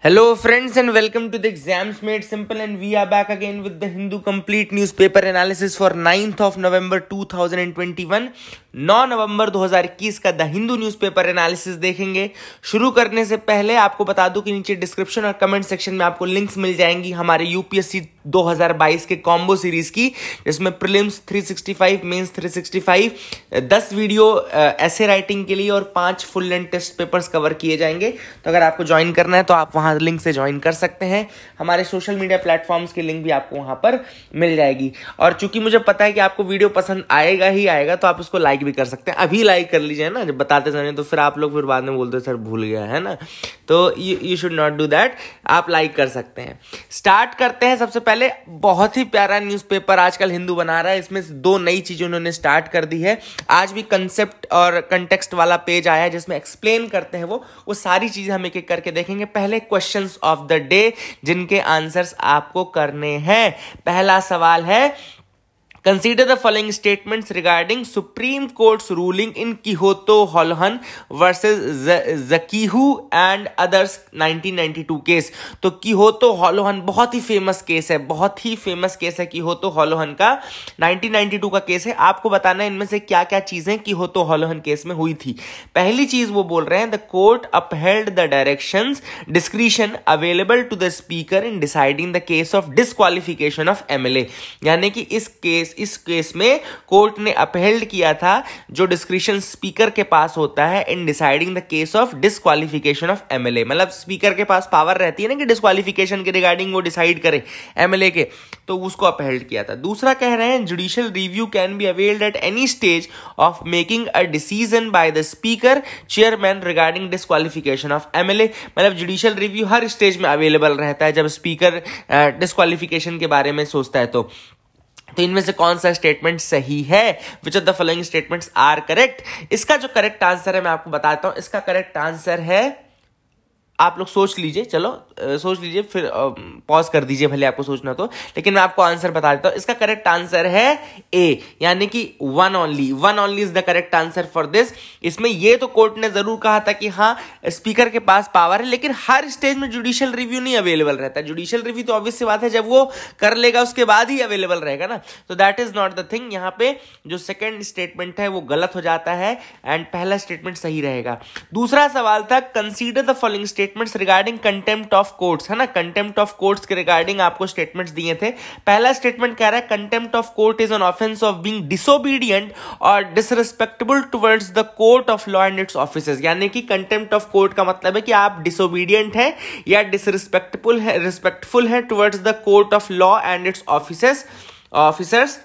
Hello friends and welcome to the Exams Made Simple, and we are back again with the Hindu complete newspaper analysis for 9th of November 2021। 9 नवंबर 2021 का the Hindu newspaper analysis देखेंगे। शुरू करने से पहले आपको बता दूं कि नीचे डिस्क्रिप्शन और कमेंट सेक्शन में आपको लिंक्स मिल जाएंगी हमारे यूपीएससी 2022 के कॉम्बो सीरीज की, जिसमें प्रीलिम्स 365, मेंस 365, 10 वीडियो ऐसे राइटिंग के लिए और 5 full length test papers cover किए जाएंगे। तो अगर आपको ज्वाइन करना है तो आप वहां लिंक से ज्वाइन कर सकते हैं। हमारे सोशल मीडिया प्लेटफॉर्म्स की लिंक भी आपको वहां पर मिल जाएगी। और चूंकि मुझे पता है कि आपको वीडियो पसंद आएगा ही आएगा, तो आप उसको लाइक भी कर सकते हैं। अभी लाइक कर लीजिए ना, जब बताते समय, तो फिर आप लोग फिर बाद में बोलते सर भूल गया है ना, तो you should not do that. आप लाइक कर सकते हैं। स्टार्ट करते हैं। सबसे पहले बहुत ही प्यारा न्यूज़पेपर आजकल हिंदू बना रहा है। इसमें 2 नई चीजें उन्होंने स्टार्ट कर दी है। आज भी कंसेप्ट और कंटेक्स्ट वाला पेज आया है जिसमें एक्सप्लेन करते हैं वो सारी चीजें हम एक एक करके देखेंगे। पहले क्वेश्चंस ऑफ द डे, जिनके आंसर्स आपको करने हैं। पहला सवाल है, Consider the following statements regarding Supreme Court's ruling in Quixote Holohan versus Zakihu and others 1992 case. तो Quixote Holohan बहुत ही फेमस केस है, बहुत ही फेमस केस है Quixote Holohan का। 1992 का केस है। आपको बताना है इनमें से क्या क्या चीजें Quixote Holohan केस में हुई थी। पहली चीज वो बोल रहे हैं, the court upheld the directions discretion available to the speaker in deciding the case of disqualification of MLA. यानी कि इस केस में कोर्ट ने अपहेल्ड किया था जो डिस्क्रिशन स्पीकर के पास होता है इन deciding the case of disqualification of MLA. मतलब स्पीकर के पास पावर रहती है ना कि डिस्क्वालिफिकेशन के रिगार्डिंग वो डिसाइड करे एमएलए के, तो उसको अपहेल्ड किया था। दूसरा कह रहे हैं, judicial review can be availed at any stage of making a decision by the speaker chairman regarding disqualification of MLA. मतलब जुडिशियल रिव्यू हर स्टेज में अवेलेबल रहता है जब स्पीकर डिस्क्वालिफिकेशन के बारे में सोचता है। तो इनमें से कौन सा स्टेटमेंट सही है? Which of the following statements are correct? इसका जो करेक्ट आंसर है मैं आपको बताता हूं। इसका करेक्ट आंसर है, आप लोग सोच लीजिए, चलो सोच लीजिए, फिर पॉज कर दीजिए भले आपको सोचना तो, लेकिन मैं आपको आंसर बता देता हूं। इसका करेक्ट आंसर है ए, यानी कि one only is the correct answer for this. इसमें ये तो कोर्ट ने जरूर कहा था कि हाँ स्पीकर के पास पावर है, लेकिन हर स्टेज में जुडिशियल रिव्यू नहीं अवेलेबल रहता है। जुडिशियल रिव्यू तो ऑब्वियस सी बात है, जब वो कर लेगा उसके बाद ही अवेलेबल रहेगा ना। तो that is not the thing. यहाँ पे जो सेकेंड स्टेटमेंट है वो गलत हो जाता है एंड पहला स्टेटमेंट सही रहेगा। दूसरा सवाल था, consider the following statements regarding contempt of courts, है ना। कंटेम्प्ट ऑफ कोर्ट्स के रिगार्डिंग आपको स्टेटमेंट्स दिए थे। पहला स्टेटमेंट कह रहा है, contempt of court is an offence of being disobedient और disrespectable towards the court of law and its officers. यानी कि कंटेम्प्ट ऑफ कोर्ट का मतलब है कि आप डिसोबीडिएंट हैं या रिस्पेक्टफुल है towards the court of law and its officers.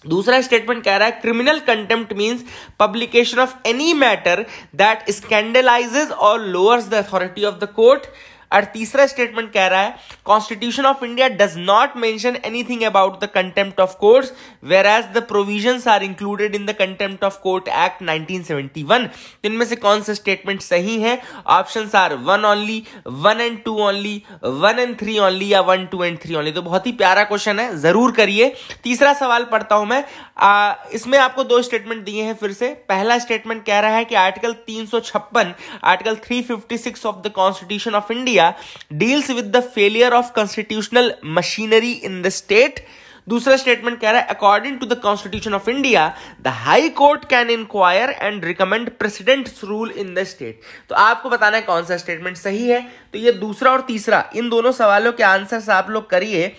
दूसरा स्टेटमेंट कह रहा है, criminal contempt means publication of any matter that scandalises और lowers the authority of the court. और तीसरा स्टेटमेंट कह रहा है, constitution of India does not mention anything about the contempt of courts whereas the provisions are included in the contempt of court act 1971। तो इनमें से कौन सा स्टेटमेंट सही है? Options are 1 only, 1 and 2 only, 1 and 3 only या 1, 2 and 3 only. तो बहुत ही प्यारा क्वेश्चन है, जरूर करिए। तीसरा सवाल पढ़ता हूं मैं। इसमें आपको 2 स्टेटमेंट दिए हैं फिर से। पहला स्टेटमेंट कह रहा है कि article 356, article 356 of the constitution of India deals with the failure of constitutional machinery in the state। दूसरा स्टेटमेंट कह रहा है, according to the constitution of India the high court can inquire and recommend president's rule in the state. तो आपको बताना है कौन सा स्टेटमेंट सही है। तो ये दूसरा और तीसरा, इन दोनों सवालों के आंसर्स आप लोग करिए,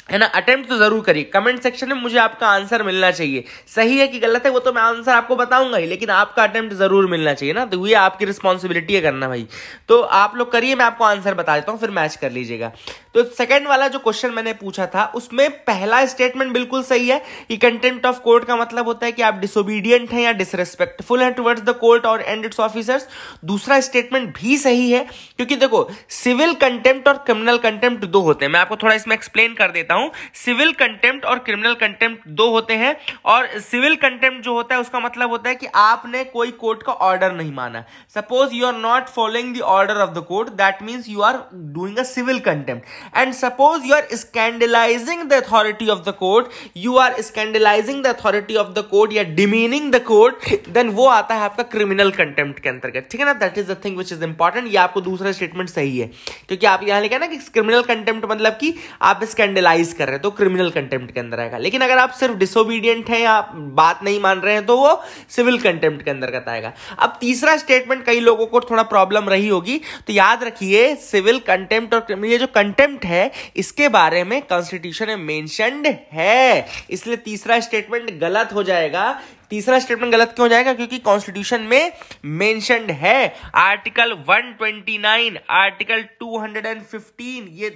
है ना। अटेम्प्ट तो जरूर करिए। कमेंट सेक्शन में मुझे आपका आंसर मिलना चाहिए। सही है कि गलत है वो तो मैं आंसर आपको बताऊंगा ही, लेकिन आपका अटेम्प्ट जरूर मिलना चाहिए ना। तो ये आपकी रिस्पॉन्सिबिलिटी है करना भाई। तो आप लोग करिए, मैं आपको आंसर बता देता हूं, फिर मैच कर लीजिएगा। तो सेकंड वाला जो क्वेश्चन मैंने पूछा था उसमें पहला स्टेटमेंट बिल्कुल सही है कि कंटेम्प्ट ऑफ कोर्ट का मतलब होता है कि आप डिसोबीडिएंट हैं या डिसरिस्पेक्टफुल हैं टुवर्ड्स द कोर्ट और एंड इट्स ऑफिसर्स। दूसरा स्टेटमेंट भी सही है, क्योंकि देखो सिविल कंटेम्प्ट और क्रिमिनल कंटेम्प्ट 2 होते हैं। मैं आपको थोड़ा इसमें एक्सप्लेन कर देता हूं। सिविल कंटेम्प्ट और क्रिमिनल कंटेम्प्ट 2 होते हैं, और सिविल कंटेम्प्ट जो होता है उसका मतलब होता है कि आपने कोई कोर्ट का ऑर्डर नहीं माना। Suppose you are not following the order of the court, that means you are doing a civil contempt. And suppose you are scandalising the authority of the court, you are scandalising the authority of the court या demeaning the court, then वो आता है आपका criminal contempt के अंतर्गत, ठीक है ना। That is the thing which is important. ये आपको दूसरा स्टेटमेंट सही है, क्योंकि आप यहां लिखा ना कि क्रिमिनल कंटेम्प्ट मतलब कि आप स्कैंडलाइज कर रहे हैं, तो क्रिमिनल कंटेम्प्ट के अंदर आएगा। लेकिन अगर आप सिर्फ डिसोबीडियंट हैं या बात नहीं मान रहे हैं तो वो सिविल कंटेम्प्ट के अंतर्गत आएगा। अब तीसरा स्टेटमेंट कई लोगों को थोड़ा प्रॉब्लम रही होगी, तो याद रखिए सिविल कंटेम्प्ट और ये जो कंटेम्प्ट है इसके बारे में कॉन्स्टिट्यूशन में मेंशन्ड है, इसलिए तीसरा स्टेटमेंट गलत हो जाएगा। तीसरा स्टेटमेंट गलत क्यों हो जाएगा? क्योंकि कॉन्स्टिट्यूशन में मेंशन्ड है। आर्टिकल 129, आर्टिकल 215, ये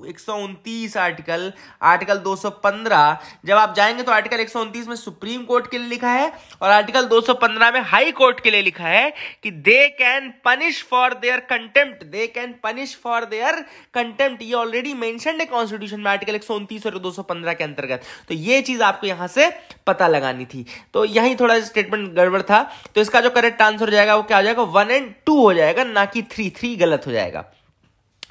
129 आर्टिकल 215, जब आप जाएंगे तो आर्टिकल 129 में सुप्रीम कोर्ट के लिए लिखा है और आर्टिकल 215 में हाई कोर्ट के लिए लिखा है कि they can punish for their contempt, they can punish for their contempt. ये ऑलरेडी मेंशन्ड है कॉन्स्टिट्यूशन में आर्टिकल 129 और 215 के अंतर्गत, तो ये चीज आपको यहां से पता लगानी थी। तो यही थोड़ा स्टेटमेंट गड़बड़ था, तो इसका जो करेक्ट आंसर हो जाएगा वो क्या हो जाएगा? 1 और 2 हो जाएगा, ना कि 3 गलत हो जाएगा।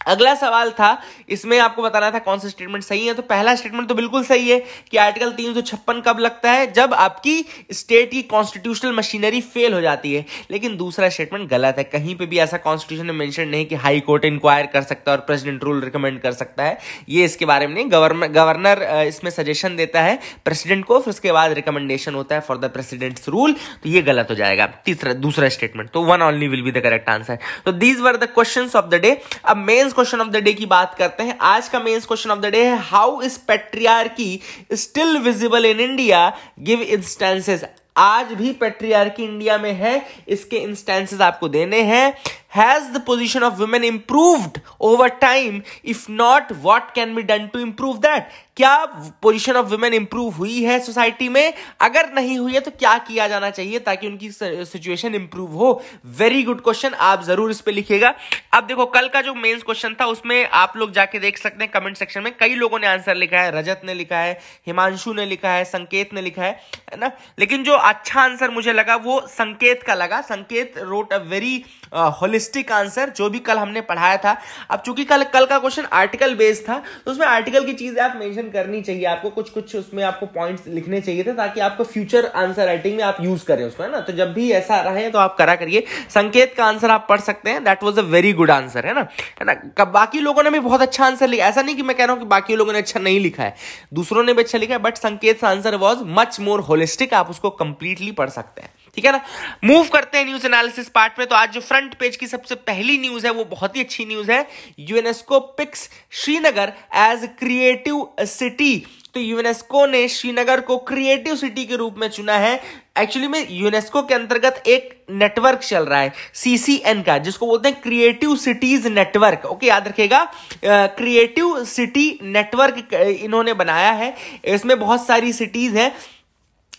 अगला सवाल था, इसमें आपको बताना था कौन सा स्टेटमेंट सही है। तो पहला स्टेटमेंट तो बिल्कुल सही है कि आर्टिकल 356 कब लगता है? जब आपकी स्टेट की कॉन्स्टिट्यूशनल मशीनरी फेल हो जाती है। लेकिन दूसरा स्टेटमेंट गलत है, कहीं पे भी ऐसा कॉन्स्टिट्यूशन में मेंशन नहीं कि हाई कोर्ट इंक्वायर कर सकता है और प्रेसिडेंट रूल रिकमेंड कर सकता है। ये इसके बारे में नहीं, गवर्नर इसमें सजेशन देता है प्रेसिडेंट को, फिर उसके बाद रिकमेंडेशन होता है फॉर द प्रेसिडेंट्स रूल, तो ये गलत हो जाएगा दूसरा स्टेटमेंट। तो 1 only will be the correct answer. तो these were the questions of the day. अब mains question of the day की बात करते हैं। आज का mains question of the day है, how is patriarchy still visible in India, give instances. आज भी पैट्रियार्की इंडिया में है, इसके इंस्टेंसेस आपको देने हैं। Has the position of women improved over time? If not, what can be done to improve that? क्या पोजीशन ऑफ वुमेन इंप्रूव हुई है सोसाइटी में? अगर नहीं हुई है तो क्या किया जाना चाहिए ताकि उनकी सिचुएशन इंप्रूव हो? वेरी गुड क्वेश्चन, आप जरूर इस पे लिखिएगा। अब देखो कल का जो मेंस क्वेश्चन था उसमें आप लोग जाके देख सकते हैं कमेंट सेक्शन में, कई लोगों ने आंसर लिखा है, रजत ने लिखा है, हिमांशु ने लिखा है, संकेत ने लिखा है ना। लेकिन जो अच्छा आंसर मुझे लगा वो संकेत का लगा। संकेत wrote a very holistic answer, जो भी कल हमने पढ़ाया था। अब चूंकि कल का क्वेश्चन आर्टिकल बेस्ड था, तो उसमें आर्टिकल की चीजें आप मेंशन करनी चाहिए, आपको कुछ उसमें आपको पॉइंट्स लिखने चाहिए थे ताकि आपको फ्यूचर आंसर राइटिंग में आप यूज करें उसको, है ना। तो जब भी ऐसा रहे तो आप करा करिए। संकेत का आंसर आप पढ़ सकते हैं, that was a very good answer, है ना। बाकी लोगों ने भी बहुत अच्छा आंसर लिखा, ऐसा नहीं कि मैं कह रहा हूं कि बाकी लोगों ने अच्छा नहीं लिखा है, दूसरों ने भी अच्छा लिखा है, बट संकेत का answer was much more holistic, आप उसको कंप्लीटली पढ़ सकते हैं, ठीक है ना। मूव करते हैं न्यूज एनालिसिस पार्ट में। तो आज जो फ्रंट पेज की सबसे पहली न्यूज है वो बहुत ही अच्छी न्यूज है। UNESCO picks Srinagar as creative city. तो यूनेस्को ने श्रीनगर को क्रिएटिव सिटी के रूप में चुना है। एक्चुअली में यूनेस्को के अंतर्गत एक नेटवर्क चल रहा है CCN का, जिसको बोलते हैं क्रिएटिव सिटीज नेटवर्क। ओके, याद रखिएगा, क्रिएटिव सिटी नेटवर्क इन्होंने बनाया है। इसमें बहुत सारी सिटीज हैं,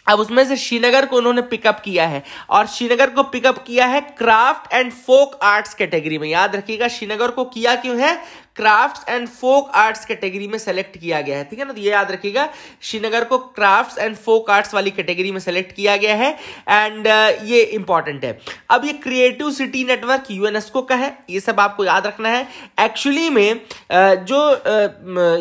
अब उसमें से श्रीनगर को उन्होंने पिकअप किया है, और श्रीनगर को पिकअप किया है craft and folk arts category में। याद रखिएगा, श्रीनगर को किया क्यों है? Crafts and folk arts category में सेलेक्ट किया गया है, ठीक है ना। तो ये याद रखिएगा, श्रीनगर को क्राफ्ट्स एंड फोक आर्ट्स वाली कैटेगरी में सेलेक्ट किया गया है, एंड ये इंपॉर्टेंट है। अब ये क्रिएटिव सिटी नेटवर्क यूनेस्को का है, ये सब आपको याद रखना है। एक्चुअली में जो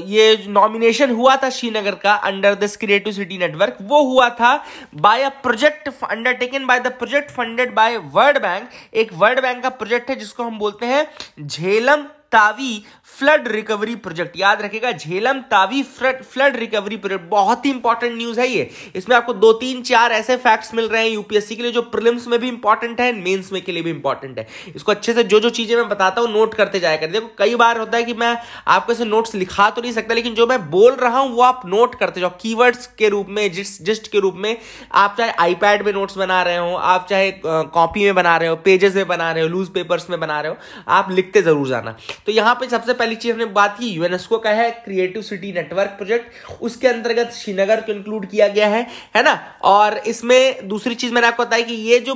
ये नॉमिनेशन हुआ था श्रीनगर का under this creative city network, वो हुआ था by a project undertaken by the project funded by world bank. एक वर्ल्ड बैंक का प्रोजेक्ट है जिसको हम बोलते हैं Jhelum Tawi flood recovery project. याद रखिएगा, Jhelum Tawi flood recovery project, बहुत ही इंपॉर्टेंट न्यूज है ये। इसमें आपको 2-3-4 ऐसे फैक्ट्स मिल रहे हैं यूपीएससी के लिए जो प्रीलिम्स में भी इंपॉर्टेंट है, मेंस में के लिए भी इंपॉर्टेंट है। इसको अच्छे से जो चीजें मैं बताता हूं नोट करते जाया कर। देखो कई बार होता है कि मैं आपको ऐसे नोट्स लिखा तो नहीं सकता, लेकिन जो मैं बोल रहा हूं वो आप नोट करते जाओ कीवर्ड्स के रूप में, जिस्ट के रूप में। आप चाहे आईपैड में नोट्स बना रहे हो, आप चाहे कॉपी में बना रहे हो, पेजेस में बना रहे हो, लूज पेपर्स में बना रहे हो, आप लिखते जरूर जाना। तो यहां पे सबसे पहली चीज हमने बात की, यूनेस्को का है क्रिएटिव सिटी नेटवर्क प्रोजेक्ट, उसके अंतर्गत श्रीनगर को इंक्लूड किया गया है ना। और इसमें दूसरी चीज मैंने आपको बताया कि ये जो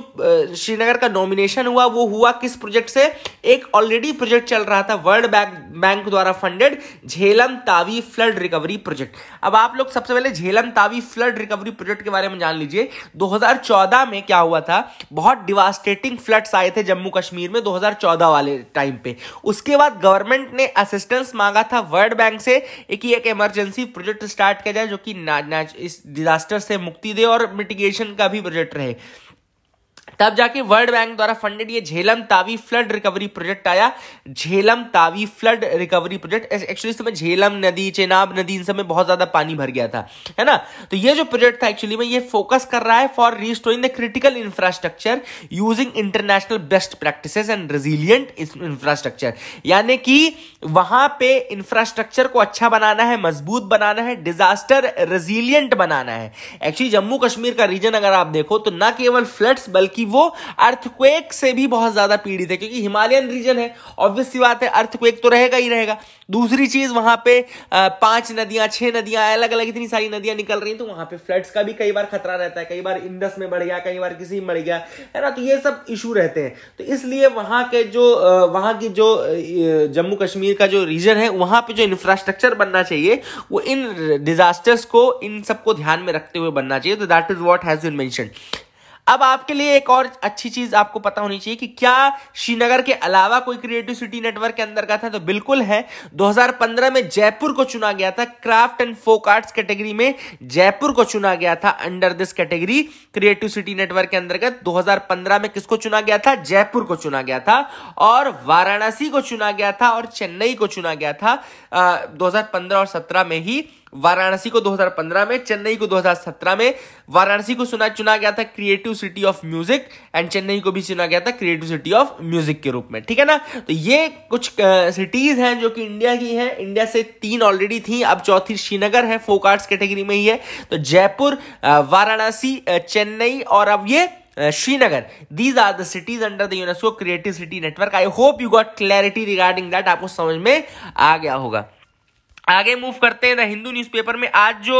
श्रीनगर का नॉमिनेशन हुआ वो हुआ किस प्रोजेक्ट से? एक ऑलरेडी प्रोजेक्ट चल रहा था वर्ल्ड बैंक द्वारा funded, Jhelum Tawi flood recovery project. अब आप लोग सबसे पहले Jhelum Tawi flood recovery project के बारे में जान लीजिए। 2014 में क्या हुआ था, बहुत डिवास्टेटिंग फ्लड्स आए थे जम्मू कश्मीर में 2014 वाले टाइम पे। उसके बाद गवर्नमेंट ने असिस्टेंस मांगा था वर्ल्ड बैंक से कि एक इमरजेंसी प्रोजेक्ट स्टार्ट किया जाए जो कि इस डिजास्टर से मुक्ति दे और मिटिगेशन का भी प्रोजेक्ट रहे। तब जाके वर्ल्ड बैंक द्वारा फंडेड ये Jhelum Tawi flood recovery project आया। Jhelum Tawi flood recovery project, actually इसमें झेलम नदी, चेनाब नदी, इन सब में बहुत ज्यादा पानी भर गया था, है ना। तो ये जो प्रोजेक्ट था एक्चुअली में ये फोकस कर रहा है for restoring the critical infrastructure using international best practices and resilient infrastructure, यानी कि वहां पे इंफ्रास्ट्रक्चर को अच्छा बनाना है, मजबूत बनाना है, डिजास्टर रेजिलिएंट बनाना है। एक्चुअली जम्मू कश्मीर का रीजन अगर आप देखो तो ना केवल फ्लड्स बल्कि वो अर्थक्वेक से भी बहुत ज्यादा पीड़ित है, क्योंकि हिमालयन रीजन है, ऑब्वियस सी बात है अर्थक्वेक तो रहेगा ही रहेगा। दूसरी चीज वहां पे 5 नदियां 6 नदियां अलग अलग इतनी सारी नदियां निकल रही हैं, तो वहां पे फ्लड्स का भी कई बार खतरा रहता है, कई बार इंडस में बढ़ गया, कई बार किसी में बढ़ गया, है ना। तो ये सब इशू रहते हैं। तो इसलिए वहां की जो जम्मू कश्मीर का जो रीजन है वहां पे जो इंफ्रास्ट्रक्चर बनना चाहिए वो इन डिजास्टर्स को, इन सबको ध्यान में रखते हुए बनना चाहिए। तो that is what has been mentioned. अब आपके लिए एक और अच्छी चीज आपको पता होनी चाहिए कि क्या श्रीनगर के अलावा कोई क्रिएटिव सिटी नेटवर्क के अंदर का था, तो बिल्कुल है। 2015 में जयपुर को चुना गया था, craft and folk arts category में जयपुर को चुना गया था under this category creative city network के अंतर्गत। 2015 में किसको चुना गया था? जयपुर को चुना गया था, और वाराणसी को चुना गया था, और चेन्नई को चुना गया था 2015 और 17 में ही। वाराणसी को 2015 में, चेन्नई को 2017 में। वाराणसी को चुना गया था creative city of music, and Chennai को भी चुना गया था क्रिएटिव सिटी ऑफ म्यूजिक के रूप में, ठीक है ना। तो ये कुछ सिटीज हैं जो कि इंडिया की हैं। इंडिया से 3 ऑलरेडी थी, अब चौथी श्रीनगर है, फोक आर्ट्स कैटेगरी में ही है। तो जयपुर, वाराणसी, चेन्नई और अब ये Srinagar, these are the cities under the UNESCO creative city network. I hope you got clarity regarding that, आपको समझ में आ गया होगा। आगे मूव करते हैं। द हिंदू न्यूज़पेपर में आज जो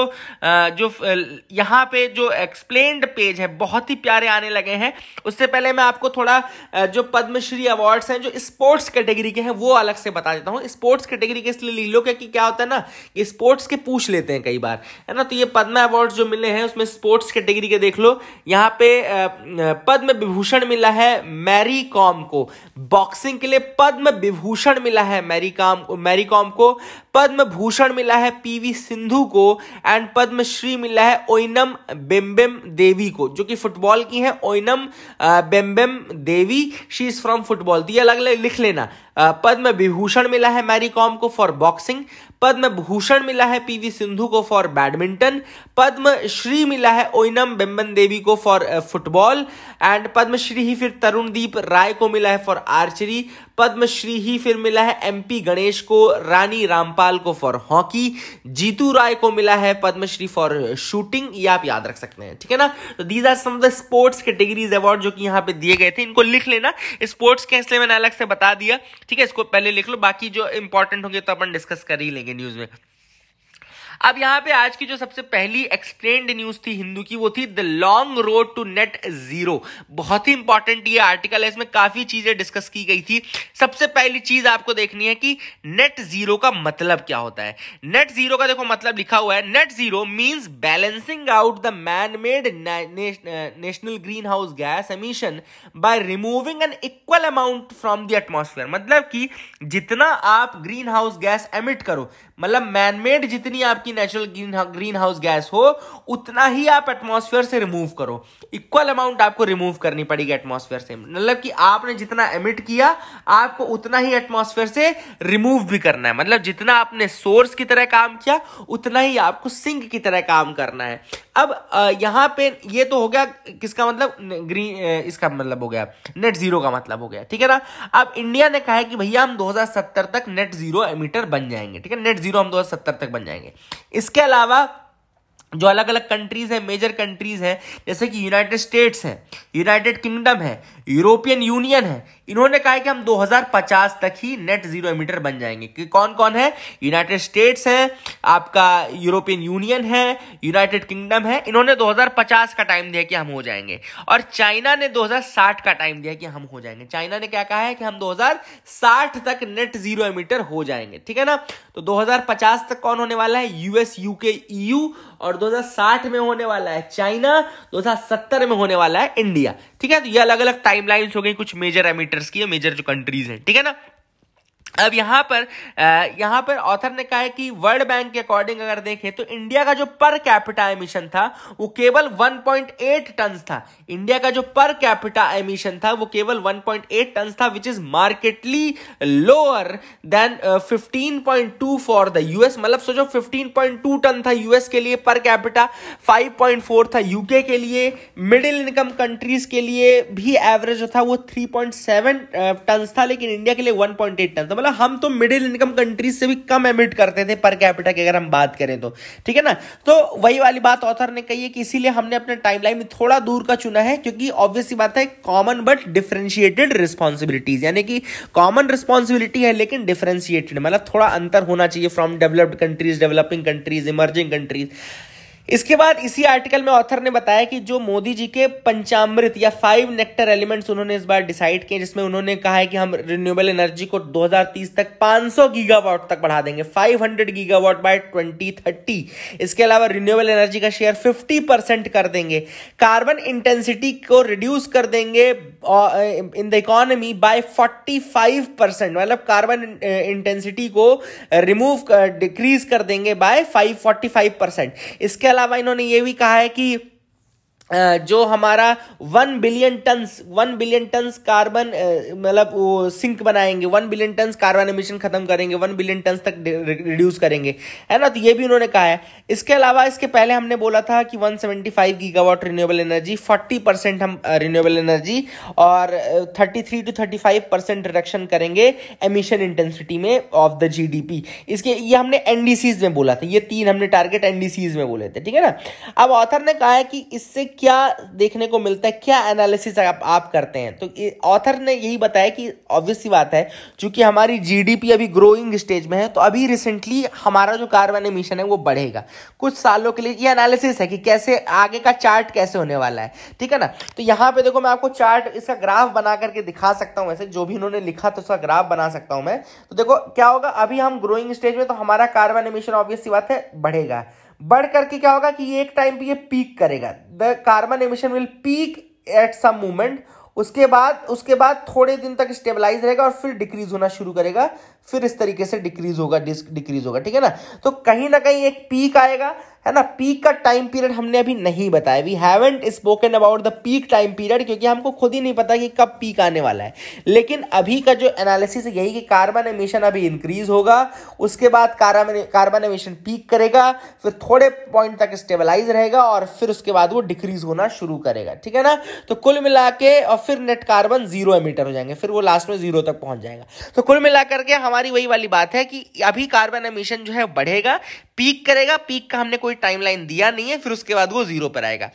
यहाँ पे जो एक्सप्लेन्ड पेज है बहुत ही प्यारे आने लगे हैं। उससे पहले मैं आपको थोड़ा जो पद्मश्री अवार्ड्स हैं जो स्पोर्ट्स कैटेगरी के हैं वो अलग से बता देता हूँ। स्पोर्ट्स कैटेगरी के इसलिए लिख लो क्योंकि क्या होता है ना कि स्पोर्ट्स के पूछ लेते हैं कई बार, है ना। तो ये पद्म अवार्ड्स जो मिले हैं उसमें स्पोर्ट्स कैटेगरी के देख लो। यहाँ पे पद्म विभूषण मिला है मैरी कॉम को, बॉक्सिंग के लिए पद्म विभूषण मिला है मैरी कॉम को। पद्म भूषण मिला है पीवी सिंधु को, एंड पद्मश्री मिला है ओइनम बेम्बेम देवी को, जो कि फुटबॉल की है। ओइनम बेम्बेम देवी, शी इज फ्रॉम फुटबॉल। तो ये अलग अलग लिख लेना। पद्म विभूषण मिला है मैरी कॉम को फॉर बॉक्सिंग, पद्म भूषण मिला है पीवी सिंधु को फॉर बैडमिंटन, पद्म श्री मिला है ओइनम बेम्बन देवी को फॉर फुटबॉल, एंड पद्मश्री ही फिर तरुणदीप राय को मिला है फॉर आर्चरी, पद्मश्री ही फिर मिला है एमपी गणेश को, रानी रामपाल को फॉर हॉकी, जीतू राय को मिला है पद्मश्री फॉर शूटिंग। ये आप याद रख सकते हैं, ठीक है ना। तो these are some of the sports categories award जो कि यहाँ पे दिए गए थे, इनको लिख लेना। स्पोर्ट्स के इसलिए मैंने अलग से बता दिया, ठीक है, इसको पहले लिख लो, बाकी जो इंपॉर्टेंट होंगे तो अपन डिस्कस कर ही लेंगे न्यूज में। अब यहाँ पे आज की जो सबसे पहली एक्सप्लेन्ड न्यूज थी हिंदू की, वो थी the long road to net zero. बहुत ही इंपॉर्टेंट ये आर्टिकल है, इसमें काफी चीजें डिस्कस की गई थी। सबसे पहली चीज आपको देखनी है कि नेट जीरो का मतलब क्या होता है। नेट जीरो का देखो मतलब लिखा हुआ है, net zero means balancing out the man made national green house gas emission by removing an equal amount from the atmosphere. मतलब कि जितना आप ग्रीन हाउस गैस एमिट करो, मतलब मैनमेड जितनी आपकी नेचुरल ग्रीन हाउस गैस हो उतना ही आप एटमॉस्फेयर से रिमूव करो। इक्वल अमाउंट आपको रिमूव करनी पड़ेगी एटमॉस्फेयर से, मतलब कि आपने जितना एमिट किया आपको उतना ही एटमॉस्फेयर से रिमूव भी करना है। मतलब जितना आपने सोर्स की तरह काम किया उतना ही आपको सिंक की तरह काम करना है। अब यहां पे ये तो हो गया किसका मतलब, ग्रीन, इसका मतलब हो गया नेट जीरो का मतलब हो गया, ठीक है ना। अब इंडिया ने कहा है कि भैया हम 2070 तक नेट जीरो एमिटर बन जाएंगे, ठीक है, नेट जीरो हम 2070 तक बन जाएंगे। इसके अलावा जो अलग अलग कंट्रीज हैं, मेजर कंट्रीज हैं, जैसे कि यूनाइटेड स्टेट्स है, यूनाइटेड किंगडम है, यूरोपियन यूनियन है, इन्होंने कहा है कि हम 2050 तक ही नेट जीरो एमिटर बन जाएंगे। कि कौन कौन है? यूनाइटेड स्टेट्स है, आपका यूरोपियन यूनियन है, यूनाइटेड किंगडम है। इन्होंने 2050 का टाइम दिया कि हम हो जाएंगे, और चाइना ने 2060 का टाइम दिया कि हम हो जाएंगे। चाइना ने क्या कहा है कि हम 2060 तक नेट जीरो एमिटर हो जाएंगे, ठीक है ना। तो 2050 तक कौन होने वाला है? यूएस, यूके, ईयू, और 2060 में होने वाला है चाइना, 2070 में होने वाला है इंडिया, ठीक है। तो ये अलग अलग टाइमलाइंस हो गई कुछ मेजर एमिटर्स की, मेजर जो कंट्रीज हैं, ठीक है ना। अब यहाँ पर ऑथर ने कहा है कि वर्ल्ड बैंक के अकॉर्डिंग अगर देखें तो इंडिया का जो पर कैपिटा एमिशन था वो केवल 1.8 टन था। इंडिया का जो पर कैपिटा एमिशन था वो केवल 1.8 टन था, which is markedly lower than 15.2 for the US. मतलब सोचो 15.2 टन था यूएस के लिए पर कैपिटा, 5.4 था यूके के लिए। मिडिल इनकम कंट्रीज के लिए भी एवरेज जो था वो 3.7 टन था, लेकिन इंडिया के लिए 1.8 टन था। मतलब हम तो मिडिल इनकम कंट्रीज से भी कम एमिट करते थे पर कैपिटा की अगर हम बात करें तो, ठीक है ना। तो वही वाली बात ऑथर ने कही है कि इसीलिए हमने अपने टाइमलाइन में थोड़ा दूर का चुना है, क्योंकि ऑब्वियस सी बात है कॉमन बट डिफरेंशिएटेड रिस्पॉन्सिबिलिटीज, यानी कि कॉमन रिस्पॉन्सिबिलिटी है लेकिन डिफरेंशिएटेड, मतलब थोड़ा अंतर होना चाहिए from developed countries, developing countries, emerging countries. इसके बाद इसी आर्टिकल में ऑथर ने बताया कि जो मोदी जी के पंचामृत या 5 नेक्टर एलिमेंट्स उन्होंने इस बार डिसाइड किए, जिसमें उन्होंने कहा है कि हम रिन्यूएबल एनर्जी को 2030 तक 500 गीगावाट तक बढ़ा देंगे, 500 गीगावाट बाय 2030। इसके अलावा रिन्यूएबल एनर्जी का शेयर 50% कर देंगे, कार्बन इंटेंसिटी को रिड्यूस कर देंगे इन द इकोनॉमी बाय 45%, मतलब कार्बन इंटेंसिटी को रिमूव डिक्रीज कर देंगे बाय 45%। इसके अलावा इन्होंने ये भी कहा है कि जो हमारा 1 बिलियन टन्स कार्बन मतलब वो सिंक बनाएंगे, 1 बिलियन टन्स कार्बन एमिशन खत्म करेंगे, 1 बिलियन टन्स तक रिड्यूस करेंगे, है ना। तो ये भी उन्होंने कहा है। इसके अलावा इसके पहले हमने बोला था कि 175 गीगावाट रिन्यूएबल एनर्जी, 40% हम रिन्यूएबल एनर्जी और 33 to 35% रिडक्शन करेंगे एमिशन इंटेंसिटी में ऑफ द जीडीपी। इसके ये हमने एनडीसीज में बोला था, ये 3 हमने टारगेट एनडीसीज में बोले थे, ठीक है ना। अब ऑथर ने कहा है कि इससे क्या देखने को मिलता है, क्या एनालिसिस आप करते हैं, तो ऑथर ने यही बताया कि ऑब्वियस सी बात है क्योंकि हमारी जीडीपी अभी ग्रोइंग स्टेज में है, तो अभी रिसेंटली हमारा जो कार्बन एमिशन है वो बढ़ेगा कुछ सालों के लिए। ये एनालिसिस है कि कैसे आगे का चार्ट कैसे होने वाला है, ठीक है ना। तो यहाँ पे देखो मैं आपको चार्ट इसका ग्राफ बना करके दिखा सकता हूँ, ऐसे जो भी उन्होंने लिखा तो उसका ग्राफ बना सकता हूँ मैं। तो देखो क्या होगा, अभी हम ग्रोइंग स्टेज में, तो हमारा कार्बन एमिशन ऑब्वियस सी बात है बढ़ेगा। बढ़ करके क्या होगा कि ये एक टाइम पे ये पीक करेगा, the carbon emission will peak at some moment. उसके बाद थोड़े दिन तक स्टेबलाइज रहेगा और फिर डिक्रीज होना शुरू करेगा, फिर इस तरीके से डिक्रीज होगा, ठीक है ना। तो कहीं ना कहीं एक पीक आएगा, है ना। पीक का टाइम पीरियड हमने अभी नहीं बताया, we haven't spoken about the peak time period, क्योंकि हमको खुद ही नहीं पता कि कब पीक आने वाला है। लेकिन अभी का जो एनालिसिस है यही कि कार्बन एमिशन अभी इंक्रीज होगा, उसके बाद कार्बन एमिशन पीक करेगा, फिर थोड़े पॉइंट तक स्टेबलाइज रहेगा और फिर उसके बाद वो डिक्रीज होना शुरू करेगा, ठीक है ना। तो कुल मिला के और फिर नेट कार्बन 0 एमिटर हो जाएंगे, फिर वो लास्ट में 0 तक पहुंच जाएगा। तो कुल मिलाकर के हमारी वही वाली बात है कि अभी कार्बन एमिशन जो है बढ़ेगा, पीक करेगा, पीक का हमने कोई टाइमलाइन दिया नहीं है, फिर उसके बाद वो 0 पर आएगा।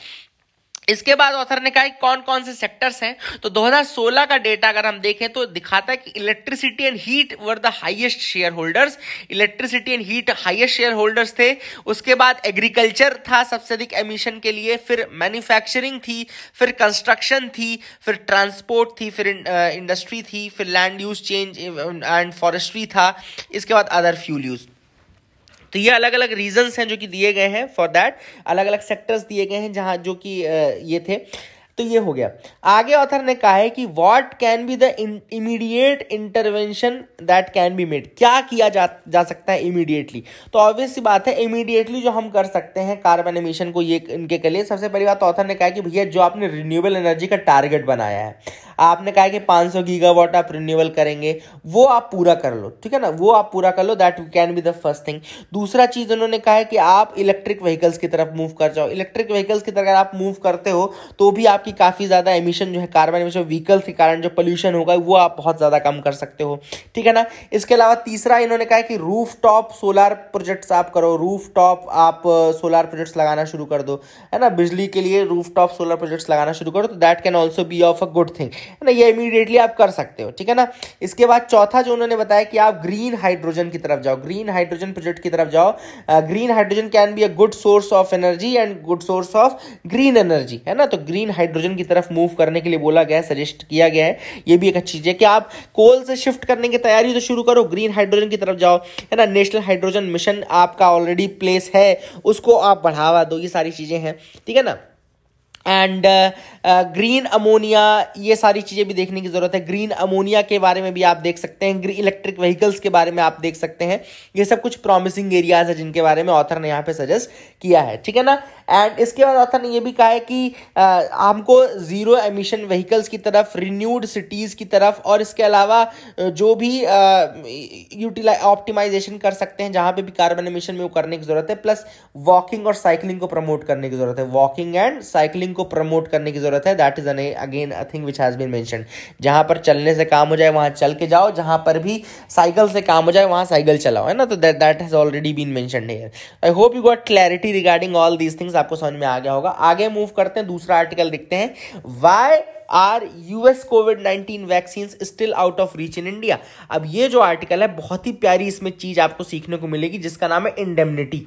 इसके बाद ऑथर ने कहा कौन कौन से सेक्टर्स हैं, तो 2016 का डेटा अगर हम देखें तो दिखाता है कि electricity and heat were the highest share holders, electricity and heat highest share holders थे। उसके बाद एग्रीकल्चर था सबसे अधिक एमिशन के लिए, फिर मैन्युफैक्चरिंग थी, फिर कंस्ट्रक्शन थी, फिर ट्रांसपोर्ट थी, फिर इंडस्ट्री थी, फिर land use change and forestry था, इसके बाद अदर फ्यूल यूज। तो ये अलग अलग रीजंस हैं जो कि दिए गए हैं फॉर दैट, अलग अलग सेक्टर्स दिए गए हैं जहां जो कि ये थे। तो ये हो गया। आगे ऑथर ने कहा है कि what can be the immediate intervention that can be made, क्या किया जा सकता है इमीडिएटली। तो ऑब्वियस सी बात है इमीडिएटली जो हम कर सकते हैं कार्बन एमिशन को ये इनके के लिए, सबसे पहली बात ऑथर ने कहा कि भैया जो आपने रिन्यूएबल एनर्जी का टारगेट बनाया है, आपने कहा कि 500 गीगावाट आप रिन्यूएबल करेंगे, वो आप पूरा कर लो, ठीक है ना, वो आप पूरा कर लो, that can be the first thing. दूसरा चीज उन्होंने कहा है कि आप इलेक्ट्रिक व्हीकल्स की तरफ मूव कर जाओ। इलेक्ट्रिक व्हीकल्स की तरफ अगर आप मूव करते हो तो भी आपकी काफी ज्यादा एमिशन जो है कार्बन एमिशन व्हीकल्स के कारण जो पोल्यूशन होगा वो आप बहुत ज्यादा कम कर सकते हो, ठीक है ना। इसके अलावा तीसरा इन्होंने कहा कि रूफ टॉप सोलर प्रोजेक्ट्स आप करो, रूफ टॉप आप सोलर प्रोजेक्ट्स लगाना शुरू कर दो, है ना, बिजली के लिए रूफ टॉप सोलर प्रोजेक्ट्स लगाना शुरू करो, तो that can also be of a good thing, है ना, ये इमीडिएटली आप कर सकते हो, ठीक है ना। इसके बाद चौथा जो उन्होंने बताया कि आप ग्रीन हाइड्रोजन की तरफ जाओ, ग्रीन हाइड्रोजन प्रोजेक्ट की तरफ जाओ। Green hydrogen can be a good source of energy and good source of green energy, है ना। तो ग्रीन हाइड्रोजन की तरफ मूव करने के लिए बोला गया है, सजेस्ट किया गया है। ये भी एक अच्छी चीज है कि आप कोल से शिफ्ट करने की तैयारी तो शुरू करो, ग्रीन हाइड्रोजन की तरफ जाओ, है ना। नेशनल हाइड्रोजन मिशन आपका ऑलरेडी प्लेस है, उसको आप बढ़ावा दो, ये सारी चीजें हैं, ठीक है ना। एंड ग्रीन अमोनिया, ये सारी चीज़ें भी देखने की ज़रूरत है। ग्रीन अमोनिया के बारे में भी आप देख सकते हैं, इलेक्ट्रिक व्हीकल्स के बारे में आप देख सकते हैं। ये सब कुछ प्रॉमिसिंग एरियाज है जिनके बारे में ऑथर ने यहाँ पे सजेस्ट किया है, ठीक है ना। एंड इसके बाद ऑथर ने ये भी कहा है कि हमको जीरो एमिशन व्हीकल्स की तरफ, रिन्यूड सिटीज़ की तरफ, और इसके अलावा जो भी ऑप्टिमाइजेशन कर सकते हैं जहाँ पे भी कार्बन एमिशन में वो करने की ज़रूरत है। प्लस वॉकिंग और साइकिलिंग को प्रमोट करने की ज़रूरत है, वॉकिंग एंड साइकिलिंग को प्रमोट करने की जरूरत है। That is again a thing which has been mentioned. जहां पर चलने से काम हो जाए वहां चल के जाओ, जहां पर भी साइकिल से काम हो जाए वहां साइकिल चलाओ, है ना। तो that has already been mentioned here. I hope you got clarity regarding all these things. आपको समझ में आ गया होगा। आगे मूव करते हैं, दूसरा आर्टिकल देखते हैं। व्हाई आर यूएस कोविड-19 vaccine still out of reach in India. अब ये जो आर्टिकल है बहुत ही प्यारी इसमें चीज आपको सीखने को मिलेगी जिसका नाम है इंडेमनिटी,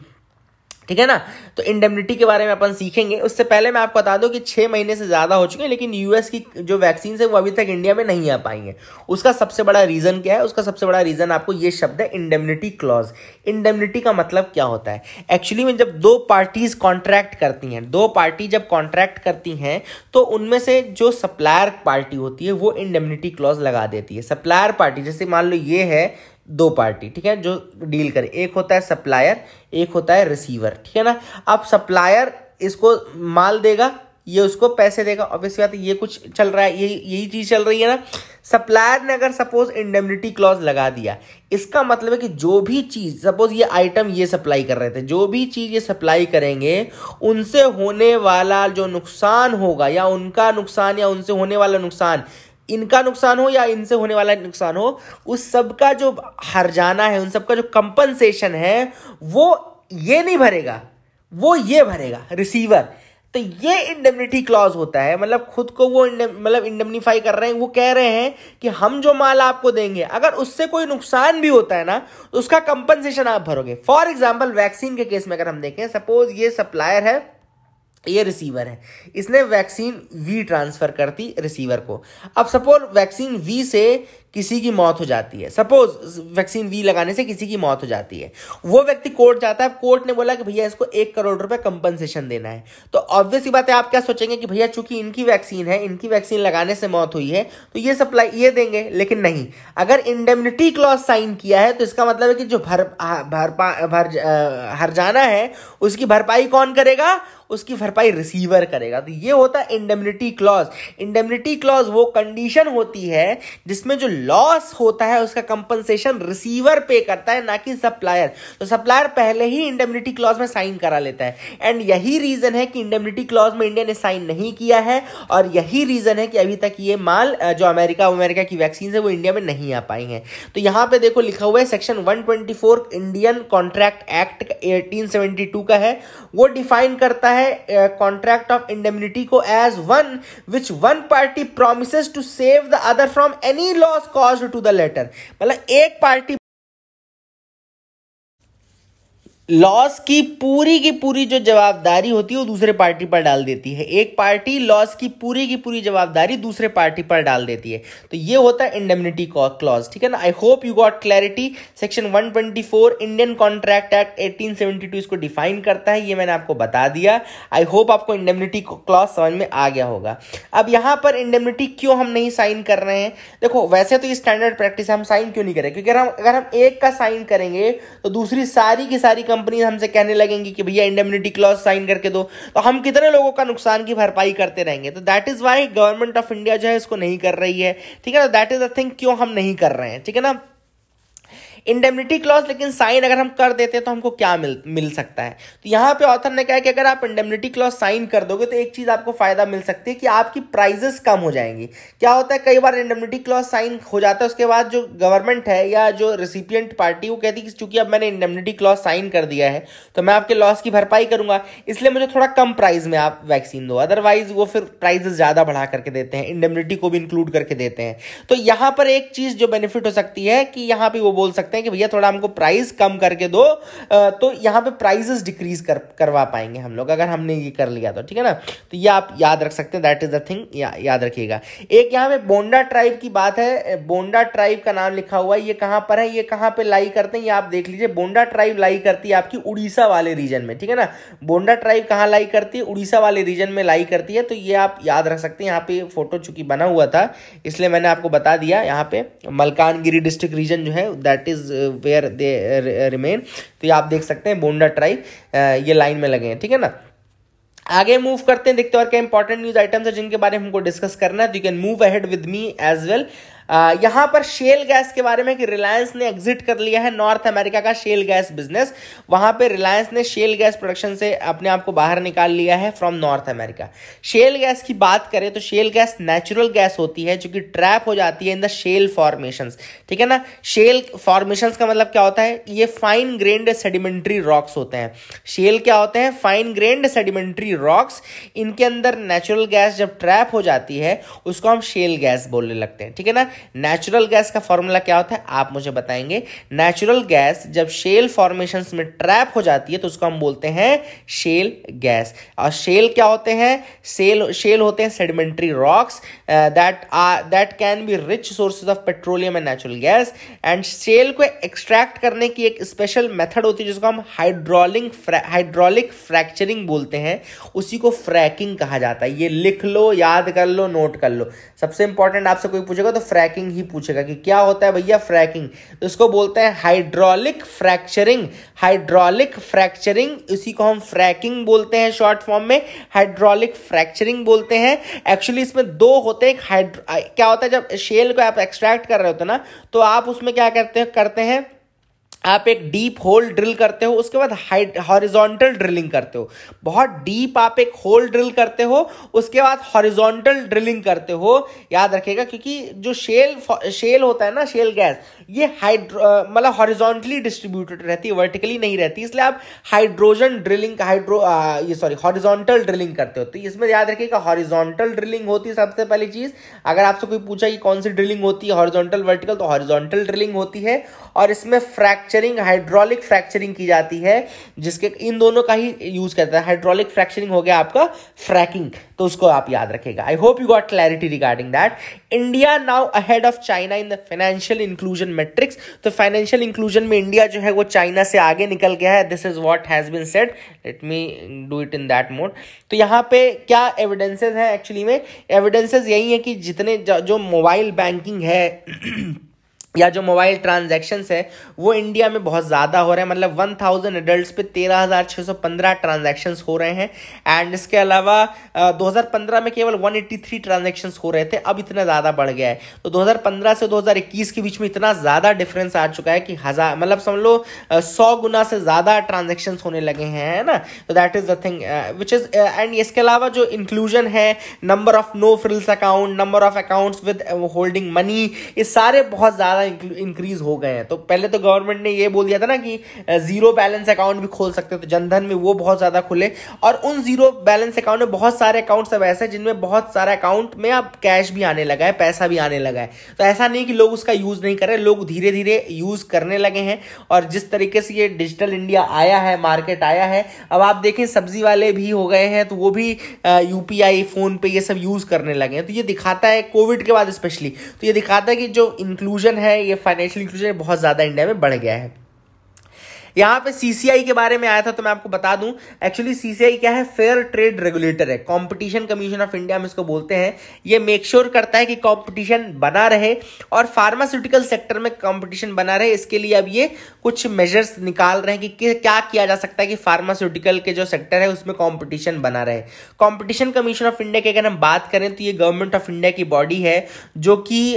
ठीक है ना। तो इंडेमनिटी के बारे में अपन सीखेंगे। उससे पहले मैं आपको बता दूं कि 6 महीने से ज़्यादा हो चुके हैं लेकिन यूएस की जो वैक्सीन है वो अभी तक इंडिया में नहीं आ पाई हैं। उसका सबसे बड़ा रीज़न क्या है? उसका सबसे बड़ा रीज़न आपको ये शब्द है, इंडेमनिटी क्लॉज। इंडेमनिटी का मतलब क्या होता है? एक्चुअली में जब दो पार्टीज कॉन्ट्रैक्ट करती हैं, दो पार्टी जब कॉन्ट्रैक्ट करती हैं तो उनमें से जो सप्लायर पार्टी होती है वो इंडेमनिटी क्लॉज लगा देती है। सप्लायर पार्टी, जैसे मान लो ये है दो पार्टी, ठीक है, जो डील करे, एक होता है सप्लायर, एक होता है रिसीवर, ठीक है ना। अब सप्लायर इसको माल देगा, ये उसको पैसे देगा। ऑब्वियसली बात है, ये कुछ चल रहा है, यही चीज चल रही है ना। सप्लायर ने अगर सपोज इंडेमनिटी क्लॉज लगा दिया, इसका मतलब है कि जो भी चीज, सपोज ये आइटम ये सप्लाई कर रहे थे, जो भी चीज ये सप्लाई करेंगे उनसे होने वाला जो नुकसान होगा, या उनका नुकसान या उनसे होने वाला नुकसान, इनका नुकसान हो या इनसे होने वाला नुकसान हो, उस सब का जो हर्जाना है, उन सब का जो कंपनसेशन है वो ये नहीं भरेगा, वो ये भरेगा रिसीवर। तो ये इंडेमनिटी क्लॉज होता है। मतलब खुद को वो मतलब इंडेमनिफाई कर रहे हैं। वो कह रहे हैं कि हम जो माल आपको देंगे अगर उससे कोई नुकसान भी होता है ना तो उसका कंपनसेशन आप भरोगे। फॉर एग्जांपल वैक्सीन के केस में अगर हम देखें, सपोज ये सप्लायर है, ये रिसीवर है, इसने वैक्सीन वी ट्रांसफर कर दी रिसीवर को। अब सपोज वैक्सीन वी से किसी की मौत हो जाती है, सपोज वैक्सीन वी लगाने से किसी की मौत हो जाती है, वो व्यक्ति कोर्ट जाता है, कोर्ट ने बोला कि भैया इसको 1 करोड़ रुपए कंपनसेशन देना है। तो ऑब्वियस सी बात है, आप क्या सोचेंगे कि भैया चूंकि इनकी वैक्सीन है, इनकी वैक्सीन लगाने से मौत हुई है तो ये सप्लाई ये देंगे। लेकिन नहीं, अगर इंडेमनिटी क्लॉज साइन किया है तो इसका मतलब है कि जो हर्जाना है उसकी भरपाई कौन करेगा? उसकी भरपाई रिसीवर करेगा। तो ये होता है इंडेमनिटी क्लॉज। इंडेमनिटी क्लॉज वो कंडीशन होती है जिसमें जो लॉस होता है उसका कंपनसेशन रिसीवर पे करता है, ना कि सप्लायर। तो सप्लायर पहले ही इंडेमनिटी क्लॉज में साइन करा लेता है। एंड यही रीजन है कि इंडेमनिटी क्लॉज में इंडिया ने साइन नहीं किया है, और यही रीजन है कि अभी तक ये माल जो अमेरिका की वैक्सीन है वो इंडिया में नहीं आ पाई है। तो यहां पे देखो लिखा हुआ है सेक्शन 124 इंडियन कॉन्ट्रैक्ट एक्ट 1872 का है। वो डिफाइन करता है कॉन्ट्रैक्ट ऑफ इंडेमनिटी को as one which one party promises to save the other from any loss caused to the latter. मतलब एक पार्टी लॉस की पूरी जो जवाबदारी होती है वो दूसरे पार्टी पर डाल देती है। एक पार्टी लॉस की पूरी जवाबदारी दूसरे पार्टी पर डाल देती है। तो ये होता है इंडेमनिटी क्लॉज, ठीक है ना। आई hope you got clarity. Section 124 Indian contract act 1872 इसको डिफाइन करता है, ये मैंने आपको बता दिया। आई होप आपको इंडेमनिटी क्लॉज समझ में आ गया होगा। अब यहां पर इंडेमनिटी क्यों हम नहीं साइन कर रहे हैं? देखो वैसे तो ये स्टैंडर्ड प्रैक्टिस है, हम साइन क्यों नहीं करें? क्योंकि अगर हम एक का साइन करेंगे तो दूसरी सारी की सारी कंपनी हमसे कहने लगेंगी कि भैया इंडेमनिटी क्लॉज साइन करके दो, तो हम कितने लोगों का नुकसान की भरपाई करते रहेंगे। तो that is why government of India जो है इसको नहीं कर रही है, ठीक है ना। दैट इज द थिंग क्यों हम नहीं कर रहे हैं, ठीक है ना। इंडेमनिटी क्लॉज लेकिन साइन अगर हम कर देते हैं तो हमको क्या मिल सकता है? तो यहां पे ऑथर ने कहा कि अगर आप इंडेमनिटी क्लॉज साइन कर दोगे तो एक चीज आपको फायदा मिल सकती है कि आपकी प्राइजेस कम हो जाएंगी। क्या होता है, कई बार इंडेमनिटी क्लॉज साइन हो जाता है, उसके बाद जो गवर्नमेंट है या जो रिसिपिएंट पार्टी वो कहती है कि चूंकि अब मैंने इंडेमनिटी क्लॉज साइन कर दिया है तो मैं आपके लॉस की भरपाई करूंगा, इसलिए मुझे थोड़ा कम प्राइस में आप वैक्सीन दो। अदरवाइज वो फिर प्राइजेस ज्यादा बढ़ा करके देते हैं, इंडेमनिटी को भी इंक्लूड करके देते हैं। तो यहां पर एक चीज जो बेनिफिट हो सकती है कि यहां पर वो बोल सकते सकते हैं कि भैया थोड़ा हमको प्राइस कम करके दो, तो यहाँ पे प्राइसेस डिक्रीज करवा पाएंगे हम लोग, अगर हमने ये कर लिया तो, ठीक है ना। तो ये आप याद रख सकते हैं, दैट इज द थिंग, याद रखिएगा। एक यहाँ पे बोंडा ट्राइब की बात है, बोंडा ट्राइब का नाम लिखा हुआ है, ये कहाँ पर है, ये कहाँ पे लाई करते हैं, ये आप देख लीजिए। बोंडा ट्राइब लाई करती है आपकी उड़ीसा वाले रीजन में, ठीक है ना। बोंडा ट्राइब कहाँ लाई करती है, उड़ीसा वाले रीजन में लाई करती है, तो ये आप याद रख सकते हैं। यहाँ पे फोटो चूंकि बना हुआ था इसलिए मैंने आपको बता दिया। यहाँ पे मलकानगिरी डिस्ट्रिक्ट रीजन जो है that is where they remain, तो ये आप देख सकते हैं बोंडा ट्राइब ये लाइन में लगे हैं, ठीक है ना। आगे मूव करते हैं, देखते हैं और क्या इंपॉर्टेंट न्यूज आइटम्स है जिनके बारे में हमको डिस्कस करना है। तो you can move ahead with me as well. यहां पर शेल गैस के बारे में कि रिलायंस ने एग्जिट कर लिया है नॉर्थ अमेरिका का शेल गैस बिजनेस। वहां पे रिलायंस ने शेल गैस प्रोडक्शन से अपने आप को बाहर निकाल लिया है from north America. Shell gas की बात करें तो शेल गैस नेचुरल गैस होती है जो कि ट्रैप हो जाती है इन द शेल फॉर्मेशंस, ठीक है ना। शेल फॉर्मेशंस का मतलब क्या होता है, ये फाइन ग्रेन्ड सेडिमेंट्री रॉक्स होते हैं। शेल क्या होते हैं, फाइन ग्रेन्ड सेडिमेंट्री रॉक्स। इनके अंदर नेचुरल गैस जब ट्रैप हो जाती है उसको हम शेल गैस बोलने लगते हैं, ठीक है ना। नेचुरल गैस का फॉर्मूला क्या होता है आप मुझे बताएंगे। नेचुरल गैस जब शेल फॉर्मेशंस में ट्रैप हो जाती है तो उसको हम बोलते हैं शेल गैस। और शेल क्या होते हैं, शेल होते हैं sedimentary rocks that can be rich sources of petroleum and natural gas. And shale को एक्सट्रैक्ट करने की एक स्पेशल मेथड होती है जिसको हम हाइड्रोलिक फ्रैक्चरिंग बोलते हैं, उसी को फ्रैकिंग कहा जाता है। ये लिख लो, याद कर लो, नोट कर लो। सबसे इंपॉर्टेंट आपसे कोई पूछेगा तो फ्रैकिंग ही पूछेगा कि क्या होता है भैया फ्रैकिंग, तो इसको बोलते हैं हाइड्रोलिक फ्रैक्चरिंग। हाइड्रोलिक फ्रैक्चरिंग, इसी को हम फ्रैकिंग बोलते हैं शॉर्ट फॉर्म में, हाइड्रोलिक फ्रैक्चरिंग बोलते हैं। एक्चुअली इसमें दो होते हैं, क्या होता है जब शेल को आप एक्सट्रैक्ट कर रहे होते हैं ना तो आप उसमें क्या करते हैं आप एक डीप होल ड्रिल करते हो, उसके बाद हॉरिजॉन्टल ड्रिलिंग करते हो। बहुत डीप आप एक होल ड्रिल करते हो, उसके बाद हॉरिजॉन्टल ड्रिलिंग करते हो। याद रखिएगा क्योंकि जो शेल होता है ना, शेल गैस, ये मतलब हॉरिजॉन्टली डिस्ट्रीब्यूटेड रहती है, वर्टिकली नहीं रहती, इसलिए आप हाइड्रोजन ड्रिलिंग हॉरिजॉन्टल ड्रिलिंग करते हो। तो इसमें याद रखिएगा हॉरिजॉन्टल ड्रिलिंग होती है सबसे पहली चीज। अगर आपसे कोई पूछा कि कौन सी ड्रिलिंग होती है, हॉरिजॉन्टल वर्टिकल, तो हॉरिजॉन्टल ड्रिलिंग होती है। और इसमें फ्रैक्चरिंग, हाइड्रोलिक फ्रैक्चरिंग की जाती है, जिसके इन दोनों का ही यूज करता है। हाइड्रोलिक फ्रैक्चरिंग हो गया आपका फ्रैकिंग, तो उसको आप याद रखेगा। I hope you got clarity regarding that. India now ahead of China in the financial inclusion matrix. तो फाइनेंशियल इंक्लूजन में इंडिया जो है वो चाइना से आगे निकल गया है। This is what has been said, let me do it in that mode. तो यहाँ पे क्या एविडेंसेस हैं, एक्चुअली में एविडेंसेस यही है कि जितने जो मोबाइल बैंकिंग है या जो मोबाइल ट्रांजैक्शंस है वो इंडिया में बहुत ज़्यादा हो रहे हैं। मतलब 1000 एडल्ट्स पे 13,615 ट्रांजैक्शंस हो रहे हैं। एंड इसके अलावा 2015 में केवल 183 ट्रांजैक्शंस हो रहे थे, अब इतना ज़्यादा बढ़ गया है। तो 2015 से 2021 के बीच में इतना ज़्यादा डिफरेंस आ चुका है कि मतलब समझ लो 100 गुना से ज़्यादा ट्रांजैक्शंस होने लगे हैं, है ना। तो that is the thing which is and इसके अलावा जो इंक्लूजन है, number of no frills account, number of accounts with holding money, ये सारे बहुत ज़्यादा इंक्रीज हो गए हैं। तो पहले तो गवर्नमेंट ने ये बोल दिया था ना कि जीरो बैलेंस अकाउंट भी खोल सकते हो, तो जनधन में वो बहुत ज्यादा खुले। और उन जीरो बैलेंस अकाउंट में बहुत सारे अकाउंट्स अब ऐसे हैं जिनमें बहुत सारे अकाउंट में अब कैश भी आने लगा है, पैसा भी आने लगा है। तो ऐसा नहीं कि लोग उसका यूज नहीं कर रहे, लोग धीरे धीरे यूज करने लगे हैं। और जिस तरीके से ये डिजिटल इंडिया आया है, मार्केट आया है, अब आप देखें सब्जी वाले भी हो गए हैं तो वो भी यूपीआई, फोन पे, ये सब यूज करने लगे हैं। तो ये दिखाता है कोविड के बाद स्पेशली, तो ये दिखाता है कि जो इंक्लूजन है, ये फाइनेंशियल इंक्लूजन बहुत ज्यादा इंडिया में बढ़ गया है। यहाँ पे सीसीआई के बारे में आया था तो मैं आपको बता दूं, एक्चुअली सीसीआई क्या है, फेयर ट्रेड रेगुलेटर है, कंपटीशन कमीशन ऑफ इंडिया में इसको बोलते हैं। ये मेक श्योर करता है कि कंपटीशन बना रहे और फार्मास्यूटिकल सेक्टर में कंपटीशन बना रहे। इसके लिए अब ये कुछ मेजर्स निकाल रहे हैं कि क्या किया जा सकता है कि फार्मास्यूटिकल के जो सेक्टर है उसमें कंपटीशन बना रहे। कंपटीशन कमीशन ऑफ इंडिया की अगर हम बात करें तो ये गवर्नमेंट ऑफ इंडिया की बॉडी है, जो कि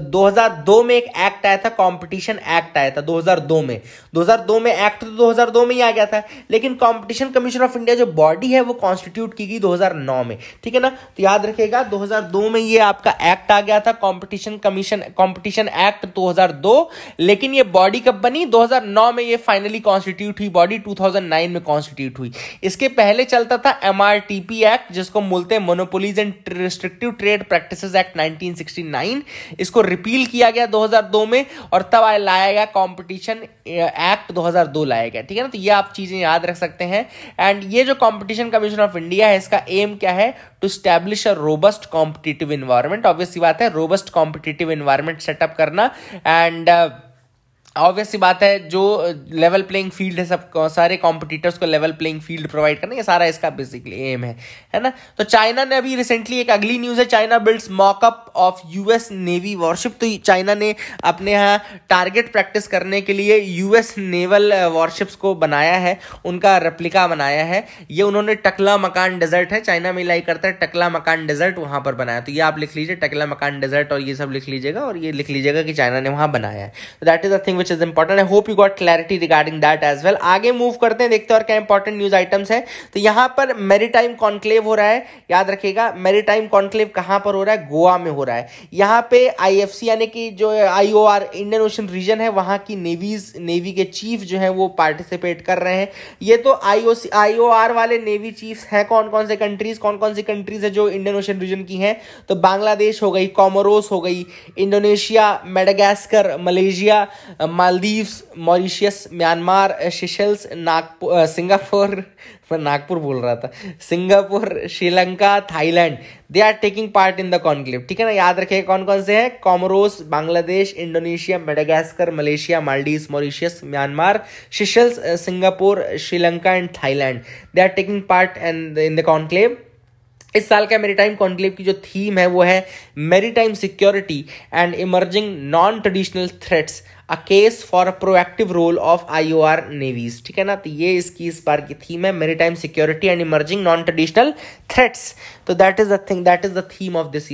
2002 में एक एक्ट आया था, कॉम्पिटिशन एक्ट आया था 2002 में एक्ट तो 2002 में ही आ गया था, लेकिन कंपटीशन कमीशन ऑफ इंडिया जो बॉडी है वो कॉन्स्टिट्यूट की गई 2009 में, ठीक है ना। तो याद रखिएगा 2002 में ये आपका एक्ट आ गया था, कंपटीशन एक्ट 2002, लेकिन ये बॉडी कब बनी? 2009 में ये फाइनली कॉन्स्टिट्यूट हुई बॉडी, 2009 में कॉन्स्टिट्यूट हुई। इसके पहले चलता था MRTP एक्ट, जिसको बोलते हैं monopolies and restrictive trade practices act 1969। इसको रिपील किया गया 2002 में, और तब लाया गया कॉम्पिटिशन एक्ट 2002 लाया गया, ठीक है ना। तो ये आप चीजें याद रख सकते हैं। एंड ये जो कॉम्पिटिशन कमीशन ऑफ इंडिया है, इसका एम क्या है? To establish a robust competitive environment. Obvious सी बात है, रोबस्ट कॉम्पिटिटिव एनवायरनमेंट सेटअप करना, एंड ऑब्वियस सी बात है जो लेवल प्लेइंग फील्ड है, सब सारे कॉम्पिटिटर्स को लेवल प्लेइंग फील्ड प्रोवाइड करना, ये सारा इसका बेसिकली एम है ना। तो चाइना ने अभी रिसेंटली, एक अगली न्यूज है, China builds mock-up of US navy worship. तो चाइना ने अपने यहाँ टारगेट प्रैक्टिस करने के लिए यूएस नेवल वॉरशिप्स को बनाया है, उनका रेप्लिका बनाया है। ये उन्होंने टकला मकान डेजर्ट है, चाइना में लाई करता है टकला मकान डेजर्ट, वहां पर बनाया। तो ये आप लिख लीजिए टकला मकान डेजर्ट, और ये सब लिख लीजिएगा, और ये लिख लीजिएगा कि चाइना ने वहां बनाया है। That is the thing which is important. I hope you got clarity regarding that as well. आगे मूव करते हैं, देखते हैं और क्या इंपॉर्टेंट न्यूज आइटम्स है। तो यहाँ पर मैरीटाइम कॉन्क्लेव हो रहा है, याद रखिएगा मैरीटाइम कॉन्क्लेव कहाँ पर हो रहा है? गोवा में हो रहा है। यहाँ पे IFC यानी कि जो IOR इंडियन ओशन रीजन है, वहाँ की नेवी के चीफ जो है वो पार्टिसिपेट कर रहे हैं। ये तो IOR वाले नेवी चीफ्स हैं, कौन कौन सी कंट्रीज है जो इंडियन ओशन रीजन की हैं? तो बांग्लादेश हो गई, कोमोरोस हो गई, Indonesia, Madagascar, Malaysia, Maldives, Mauritius, Myanmar, Seychelles, Singapore, Sri Lanka, Thailand, they are taking part in the conclave, ठीक है ना। याद रखिए कौन कौन से हैं? Comoros, Bangladesh, Indonesia, Madagascar, Malaysia, Maldives, Mauritius, Myanmar, Seychelles, Singapore, Sri Lanka and Thailand, they are taking part in the conclave. इस साल का मैरीटाइम कॉन्क्लेव की जो थीम है वो है maritime security and emerging non traditional threats, a case for a proactive role of IOR navies, ठीक है ना। तो ये इसकी इस बार की थीम है, maritime security and emerging non traditional threats. तो that is the theme of this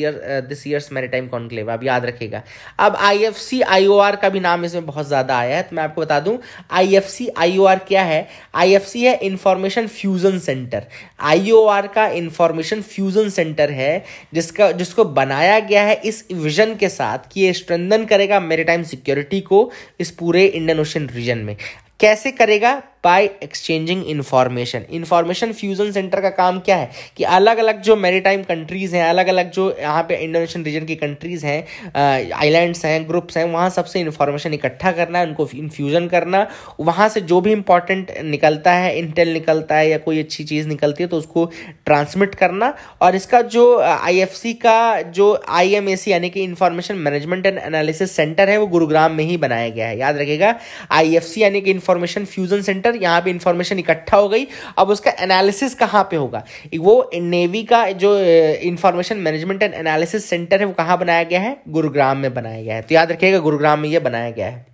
year's maritime conclave, आप याद रखिएगा। अब IFC IOR का भी नाम इसमें बहुत ज्यादा आया है, तो मैं आपको बता दूं IFC IOR क्या है। IFC है इंफॉर्मेशन फ्यूजन सेंटर, IOR का इंफॉर्मेशन फ्यूजन सेंटर है, जिसको बनाया गया है इस विजन के साथ कि ये स्ट्रेंथन करेगा मैरीटाइम सिक्योरिटी को इस पूरे इंडियन ओशन रीजन में। कैसे करेगा? By exchanging information fusion center का काम क्या है कि अलग अलग जो मैरीटाइम कंट्रीज हैं, अलग अलग जो यहाँ पे इंडियन ओशन रीजन की कंट्रीज हैं, आइलैंड्स हैं, ग्रुप्स हैं, वहाँ सबसे इंफॉर्मेशन इकट्ठा करना, उनको इन्फ्यूजन करना, वहाँ से जो भी इंपॉर्टेंट निकलता है, इंटेल निकलता है या कोई अच्छी चीज़ निकलती है तो उसको ट्रांसमिट करना। और इसका जो IFC का जो IMAC यानी कि information management and analysis centre है वो गुरुग्राम में ही बनाया गया है। याद रखिएगा IFC यानी कि इंफॉर्मेशन फ्यूजन सेंटर, यहाँ पे इंफॉर्मेशन इकट्ठा हो गई, अब उसका एनालिसिस कहाँ पे होगा? वो नेवी का जो information management and analysis centre है वो कहाँ बनाया गया है? गुरुग्राम में बनाया गया है। तो याद रखिएगा गुरुग्राम में ये बनाया गया है,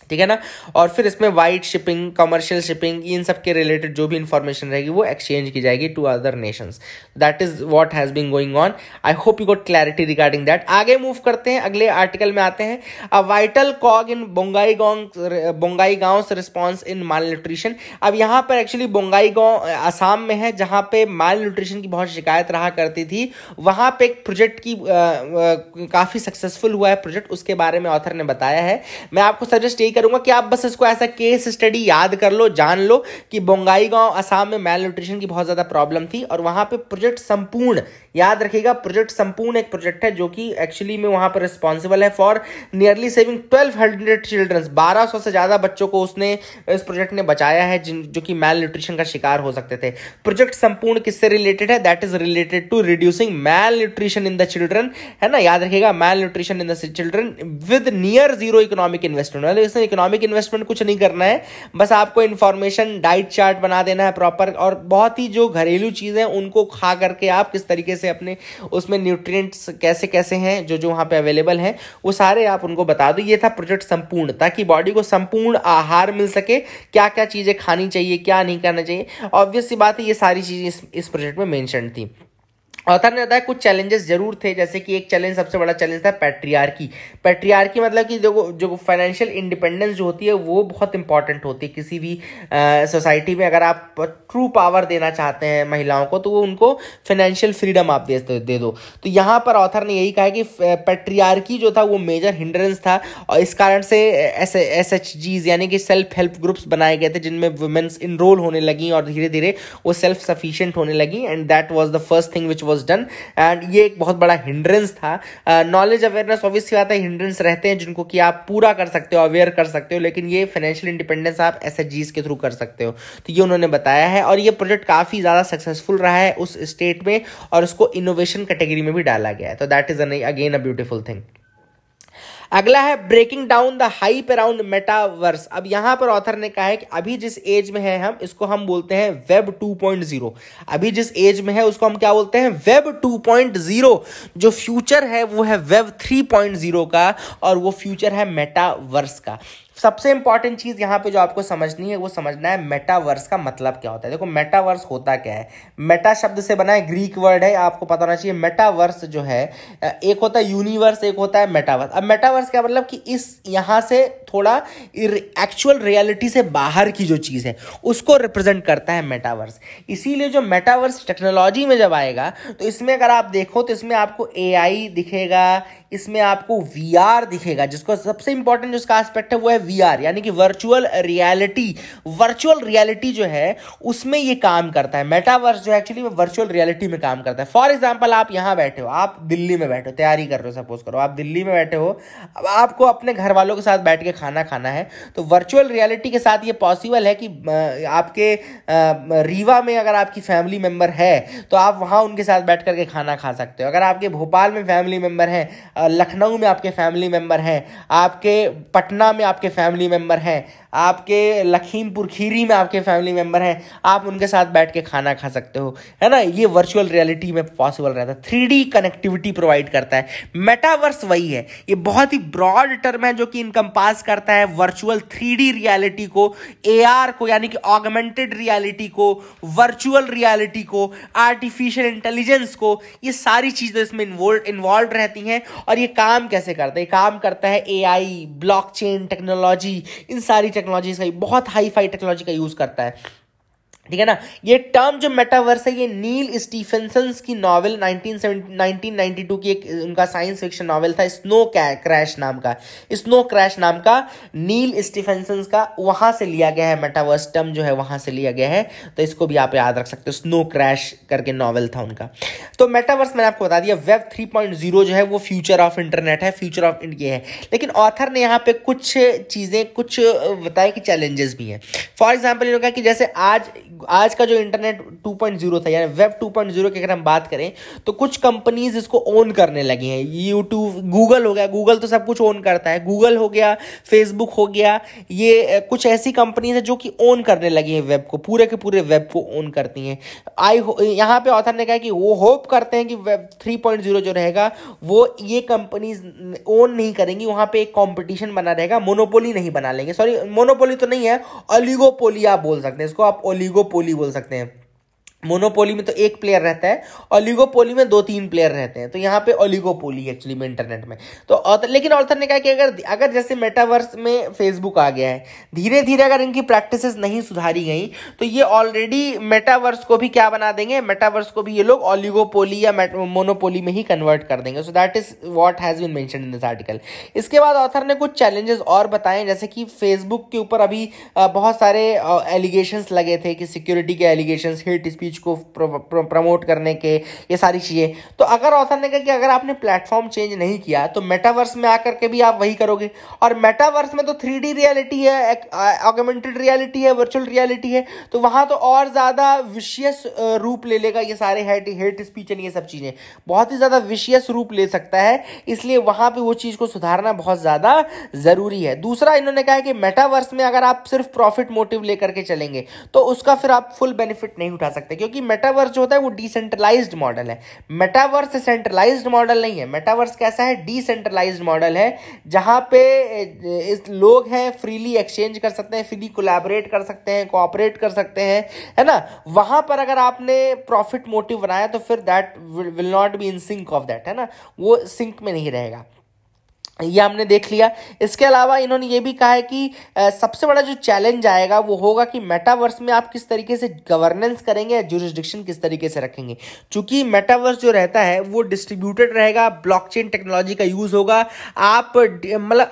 ठीक है ना। और फिर इसमें वाइट शिपिंग, कमर्शियल शिपिंग, इन सब के रिलेटेड जो भी इंफॉर्मेशन रहेगी वो एक्सचेंज की जाएगी to other nations. That is what has been going on. I hope you got clarity regarding that. आगे मूव करते हैं, अगले आर्टिकल में आते हैं। अ वाइटल कॉग इन बोंगाई गांव रिस्पॉन्स इन माल न्यूट्रिशन। अब यहाँ पर एक्चुअली बोंगाई गांव असम में है, जहाँ पे माल न्यूट्रिशन की बहुत शिकायत रहा करती थी। वहाँ पे एक प्रोजेक्ट की काफ़ी सक्सेसफुल हुआ है प्रोजेक्ट, उसके बारे में ऑथर ने बताया है। मैं आपको सजेस्ट यही करूंगा कि आप बस इसको ऐसा केस स्टडी याद कर लो, जान लो कि बोंगाई गांव असम में मेल न्यूट्रिशन की बहुत ज्यादा प्रॉब्लम थी और वहां पे प्रोजेक्ट संपूर्ण, याद रखिएगा प्रोजेक्ट संपूर्ण एक प्रोजेक्ट है जो कि एक्चुअली में वहां पर रिस्पॉन्सिबल है फॉर नियरली सेविंग 1200 चिल्ड्रंस। 1200 से ज्यादा बच्चों को उसने इस प्रोजेक्ट ने बचाया है जो कि मेल न्यूट्रिशन का शिकार हो सकते थे। प्रोजेक्ट संपूर्ण किससे रिलेटेड है? That is related to reducing malnutrition in the children, है ना। याद रखिएगा malnutrition in the children with near zero economic investment. मतलब इसमें इकोनॉमिक इन्वेस्टमेंट कुछ नहीं करना है, बस आपको इन्फॉर्मेशन डाइट चार्ट बना देना है प्रॉपर, और बहुत ही जो घरेलू चीजें उनको खा करके आप किस तरीके से अपने उसमें न्यूट्रिएंट्स कैसे कैसे हैं जो वहां पे अवेलेबल हैं वो सारे आप उनको बता दो। ये था प्रोजेक्ट संपूर्ण, ताकि बॉडी को संपूर्ण आहार मिल सके, क्या क्या चीजें खानी चाहिए, क्या नहीं करना चाहिए। ऑब्वियस सी बात है ये सारी चीजें इस प्रोजेक्ट में मेंशन थी। ऑथर ने बताया कुछ चैलेंजेस जरूर थे, जैसे कि एक चैलेंज, सबसे बड़ा चैलेंज था पैट्रियार्की मतलब कि जो फाइनेंशियल इंडिपेंडेंस जो होती है वो बहुत इंपॉर्टेंट होती है किसी भी सोसाइटी में। अगर आप ट्रू पावर देना चाहते हैं महिलाओं को तो वो उनको फाइनेंशियल फ्रीडम आप दे दो। तो यहाँ पर ऑथर ने यही कहा कि पैट्रियार्की जो था वो मेजर हिंड्रेंस था, और इस कारण से SHGs यानी कि सेल्फ हेल्प ग्रुप्स बनाए गए थे जिनमें वुमेन्स इनरोल होने लगी और धीरे धीरे वो सेल्फ सफिशिएंट होने लगी, and that was the first thing which was done, and ये एक बहुत बड़ा हिंड्रेंस था। नॉलेज अवेयरनेस ऑब्वियसली बात है, हिंड्रेंस रहते हैं जिनको कि आप पूरा कर सकते हो, अवेयर कर सकते हो, लेकिन ये फाइनेंशियल इंडिपेंडेंस आप SHGs के थ्रू कर सकते हो। तो ये उन्होंने बताया है, और ये प्रोजेक्ट काफी ज्यादा सक्सेसफुल रहा है उस स्टेट में, और उसको इनोवेशन कैटेगरी में भी डाला गया है। तो that is again a beautiful thing. अगला है breaking down the hype around metaverse. अब यहां पर ऑथर ने कहा है कि अभी जिस एज में है हम, इसको हम बोलते हैं वेब 2.0। अभी जिस एज में है उसको हम क्या बोलते हैं, वेब 2.0। जो फ्यूचर है वो है वेब 3.0 का, और वो फ्यूचर है मेटावर्स का। सबसे इंपॉर्टेंट चीज यहाँ पे जो आपको समझनी है वो समझना है मेटावर्स का मतलब क्या होता है। देखो मेटावर्स होता क्या है, मेटा शब्द से बना है, ग्रीक वर्ड है, आपको पता होना चाहिए। मेटावर्स जो है, एक होता है यूनिवर्स, एक होता है मेटावर्स। अब मेटावर्स क्या मतलब कि इस यहाँ से थोड़ा एक्चुअल रियलिटी से बाहर की जो चीज है उसको रिप्रेजेंट करता है मेटावर्स। इसीलिए जो मेटावर्स टेक्नोलॉजी में जब आएगा तो इसमें अगर आप देखो तो इसमें आपको AI दिखेगा, इसमें आपको VR दिखेगा, जिसको सबसे इंपॉर्टेंट जो इसका एस्पेक्ट है वो है VR यानी कि वर्चुअल रियलिटी। वर्चुअल रियलिटी जो है उसमें ये काम करता है। मेटावर्स जो एक्चुअली में वर्चुअल रियलिटी में काम करता है। फॉर एग्जांपल आप यहां बैठे हो, आप दिल्ली में बैठे हो, तैयारी कर रहे हो, सपोज करो आप दिल्ली में बैठे हो, अब आपको अपने घर वालों के साथ बैठ के खाना खाना है, तो वर्चुअल रियलिटी के साथ ये पॉसिबल है कि आपके रीवा में अगर आपकी फैमिली मेंबर है तो आप वहां उनके साथ बैठ करके खाना खा सकते हो। अगर आपके भोपाल में फैमिली मेंबर है, लखनऊ में आपके फैमिली मेंबर हैं, आपके पटना में आपके फैमिली मेंबर हैं, आपके लखीमपुर खीरी में आपके फैमिली मेंबर हैं, आप उनके साथ बैठ के खाना खा सकते हो, है ना। ये वर्चुअल रियलिटी में पॉसिबल रहता है। 3D कनेक्टिविटी प्रोवाइड करता है। मेटावर्स वही है, ये बहुत ही ब्रॉड टर्म है जो कि इनकम्पास करता है वर्चुअल 3D रियलिटी को, AR को यानी कि ऑगमेंटेड रियलिटी को, वर्चुअल रियलिटी को, आर्टिफिशियल इंटेलिजेंस को, ये सारी चीजें इसमें इन्वॉल्व रहती हैं। और ये काम कैसे करता है, ये काम करता है AI, ब्लॉकचेन टेक्नोलॉजी, इन सारी टेक्नोलॉजीज का, बहुत हाई फाई टेक्नोलॉजी का यूज करता है, ठीक है ना। ये टर्म जो मेटावर्स है ये नील स्टीफेंसन की नॉवेल 1992 की एक उनका साइंस फिक्शन नॉवेल था, स्नो क्रैश नाम का नील स्टीफेंसन का, वहां से लिया गया है। मेटावर्स टर्म जो है वहां से लिया गया है, तो इसको भी आप याद रख सकते हो। स्नो क्रैश करके नॉवेल था उनका। तो मेटावर्स मैंने आपको बता दिया, वेब 3.0 जो है वो फ्यूचर ऑफ इंटरनेट है, फ्यूचर ऑफ इंडिया है। लेकिन ऑथर ने यहाँ पे कुछ चीजें कुछ बताया कि चैलेंजेस भी हैं। फॉर एग्जाम्पल इन्होंने कहा कि जैसे आज का जो इंटरनेट 2.0 था यानी वेब 2.0 की अगर हम बात करें तो कुछ कंपनीज इसको ओन करने लगी हैं। यूट्यूब, गूगल हो गया, गूगल तो सब कुछ ओन करता है, गूगल हो गया, फेसबुक हो गया, ये कुछ ऐसी कंपनीज है जो कि ओन करने लगी है वेब को, पूरे के पूरे वेब को ओन करती हैं। यहाँ पे ऑथर ने कहा कि वो होप करते हैं कि वेब 3.0 जो रहेगा वो ये कंपनीज ओन नहीं करेंगी, वहां पे एक कंपटीशन बना रहेगा, मोनोपोली नहीं बना लेंगे। सॉरी, मोनोपोली तो नहीं है, ओलिगोपोली आप बोल सकते हैं इसको, आप ओलिगोपोली बोल सकते हैं। मोनोपोली में तो एक प्लेयर रहता है, ओलिगोपोली में 2-3 प्लेयर रहते हैं। तो यहाँ पे ओलिगोपोली एक्चुअली में इंटरनेट में। तो लेकिन ऑथर ने कहा कि अगर जैसे मेटावर्स में फेसबुक आ गया है, धीरे धीरे अगर इनकी प्रैक्टिसेस नहीं सुधारी गई तो ये ऑलरेडी मेटावर्स को भी क्या बना देंगे, मेटावर्स को भी ये लोग ओलिगोपोली या मोनोपोली में ही कन्वर्ट कर देंगे। So that is what has been mentioned in this article. इसके बाद ऑथर ने कुछ चैलेंजेस और बताए, जैसे कि फेसबुक के ऊपर अभी बहुत सारे एलिगेशंस लगे थे कि सिक्योरिटी के एलिगेशंस, हेट स्पीच को प्रमोट करने के, ये सारी चीजें। तो अगर ऑथर ने कहा कि अगर आपने प्लेटफॉर्म चेंज नहीं किया तो मेटावर्स में आकर के भी आप वही करोगे। और मेटावर्स में तो 3D रियलिटी है, ऑगमेंटेड रियलिटी है, वर्चुअल रियलिटी है, तो वहां तो और ज्यादा विशियस रूप ले लेगा। ये सारे हेट स्पीच एंड ये सब चीजें बहुत ही ज्यादा विशियस रूप ले सकता है, इसलिए वहां पे वो चीज को सुधारना बहुत ज्यादा जरूरी है। दूसरा इन्होंने कहा कि मेटावर्स में अगर आप सिर्फ प्रॉफिट मोटिव लेकर के चलेंगे तो उसका फिर आप फुल बेनिफिट नहीं उठा सकते, क्योंकि मेटावर्स जो होता है वो डिसेंट्रलाइज्ड मॉडल है। मेटावर्स सेंट्रलाइज्ड मॉडल नहीं है। मेटावर्स कैसा है? डिसेंट्रलाइज्ड मॉडल है, जहां पे लोग हैं फ्रीली एक्सचेंज कर सकते हैं, फ्रीली कोलैबोरेट कर सकते हैं, कोऑपरेट कर सकते हैं, है ना। वहां पर अगर आपने प्रॉफिट मोटिव बनाया तो फिर that will not be in sync of that, है ना, वो सिंक में नहीं रहेगा। ये हमने देख लिया। इसके अलावा इन्होंने ये भी कहा है कि सबसे बड़ा जो चैलेंज आएगा वो होगा कि मेटावर्स में आप किस तरीके से गवर्नेंस करेंगे या ज्यूरिसडिक्शन किस तरीके से रखेंगे। चूंकि मेटावर्स जो रहता है वो डिस्ट्रीब्यूटेड रहेगा, ब्लॉकचेन टेक्नोलॉजी का यूज होगा, आप मतलब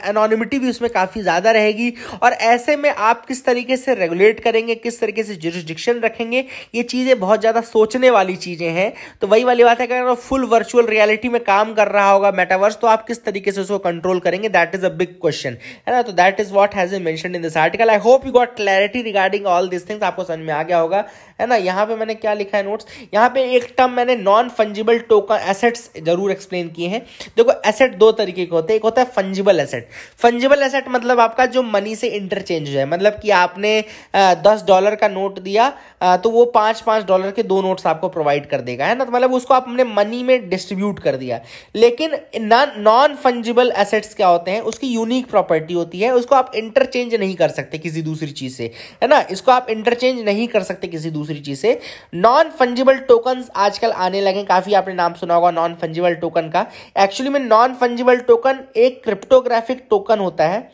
एनोनिमिटी भी उसमें काफ़ी ज़्यादा रहेगी, और ऐसे में आप किस तरीके से रेगुलेट करेंगे, किस तरीके से ज्यूरिसडिक्शन रखेंगे, ये चीज़ें बहुत ज़्यादा सोचने वाली चीज़ें हैं। तो वही वाली बात है कि अगर फुल वर्चुअल रियलिटी में काम कर रहा होगा मेटावर्स, तो आप किस तरीके से उसको कंट्रोल करेंगे, that is a big question, है ना। तो that is what has been mentioned in this article. I hope you got clarity regarding all this things. आपको समझ में आ गया होगा, है ना। यहाँ पे मैंने क्या लिखा है नोट्स, यहाँ पे एक टर्म मैंने नॉन फंजिबल टोकन एसेट्स जरूर एक्सप्लेन किए हैं। देखो एसेट दो तरीके के होते हैं, एक होता है फंजिबल एसेट। फंजिबल एसेट मतलब आपका जो मनी से इंटरचेंज है, मतलब कि आपने $10 का नोट दिया तो वो $5 के 2 नोट्स आपको प्रोवाइड कर देगा, है ना। तो मतलब उसको आपने मनी में डिस्ट्रीब्यूट कर दिया। लेकिन नॉन फंजिबल एसेट्स क्या होते हैं, उसकी यूनिक प्रॉपर्टी होती है, उसको आप इंटरचेंज नहीं कर सकते किसी दूसरी चीज से, है ना। इसको आप इंटरचेंज नहीं कर सकते किसी दूसरी चीज से। नॉन फंजिबल टोकन्स आजकल आने लगे, काफी आपने नाम सुना होगा नॉन फंजिबल टोकन का। एक्चुअली में नॉन फंजिबल टोकन एक क्रिप्टोग्राफिक टोकन होता है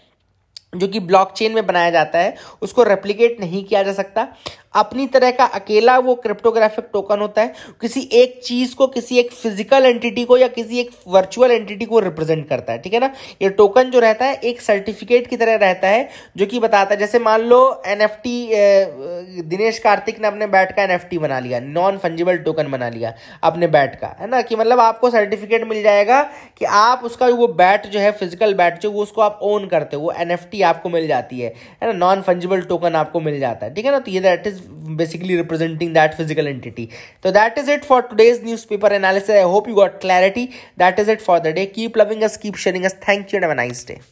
जो कि ब्लॉकचेन में बनाया जाता है, उसको रेप्लिकेट नहीं किया जा सकता। अपनी तरह का अकेला वो क्रिप्टोग्राफिक टोकन होता है, किसी एक चीज को, किसी एक फिजिकल एंटिटी को या किसी एक वर्चुअल एंटिटी को रिप्रेजेंट करता है, ठीक है ना। ये टोकन जो रहता है एक सर्टिफिकेट की तरह रहता है जो कि बताता है, जैसे मान लो एनएफटी, दिनेश कार्तिक ने अपने बैट का एनएफटी बना लिया, नॉन फंजिबल टोकन बना लिया अपने बैट का, है ना, कि मतलब आपको सर्टिफिकेट मिल जाएगा कि आप उसका वो बैट जो है, फिजिकल बैट जो, वो उसको आप ओन करते हो, वो एनएफटी आपको मिल जाती है ना, नॉन फंजिबल टोकन आपको मिल जाता है, ठीक है ना। तो ये that is basically representing that physical entity. So that is it for today's newspaper analysis. I hope you got clarity. That is it for the day. Keep loving us, keep sharing us. Thank you and have a nice day.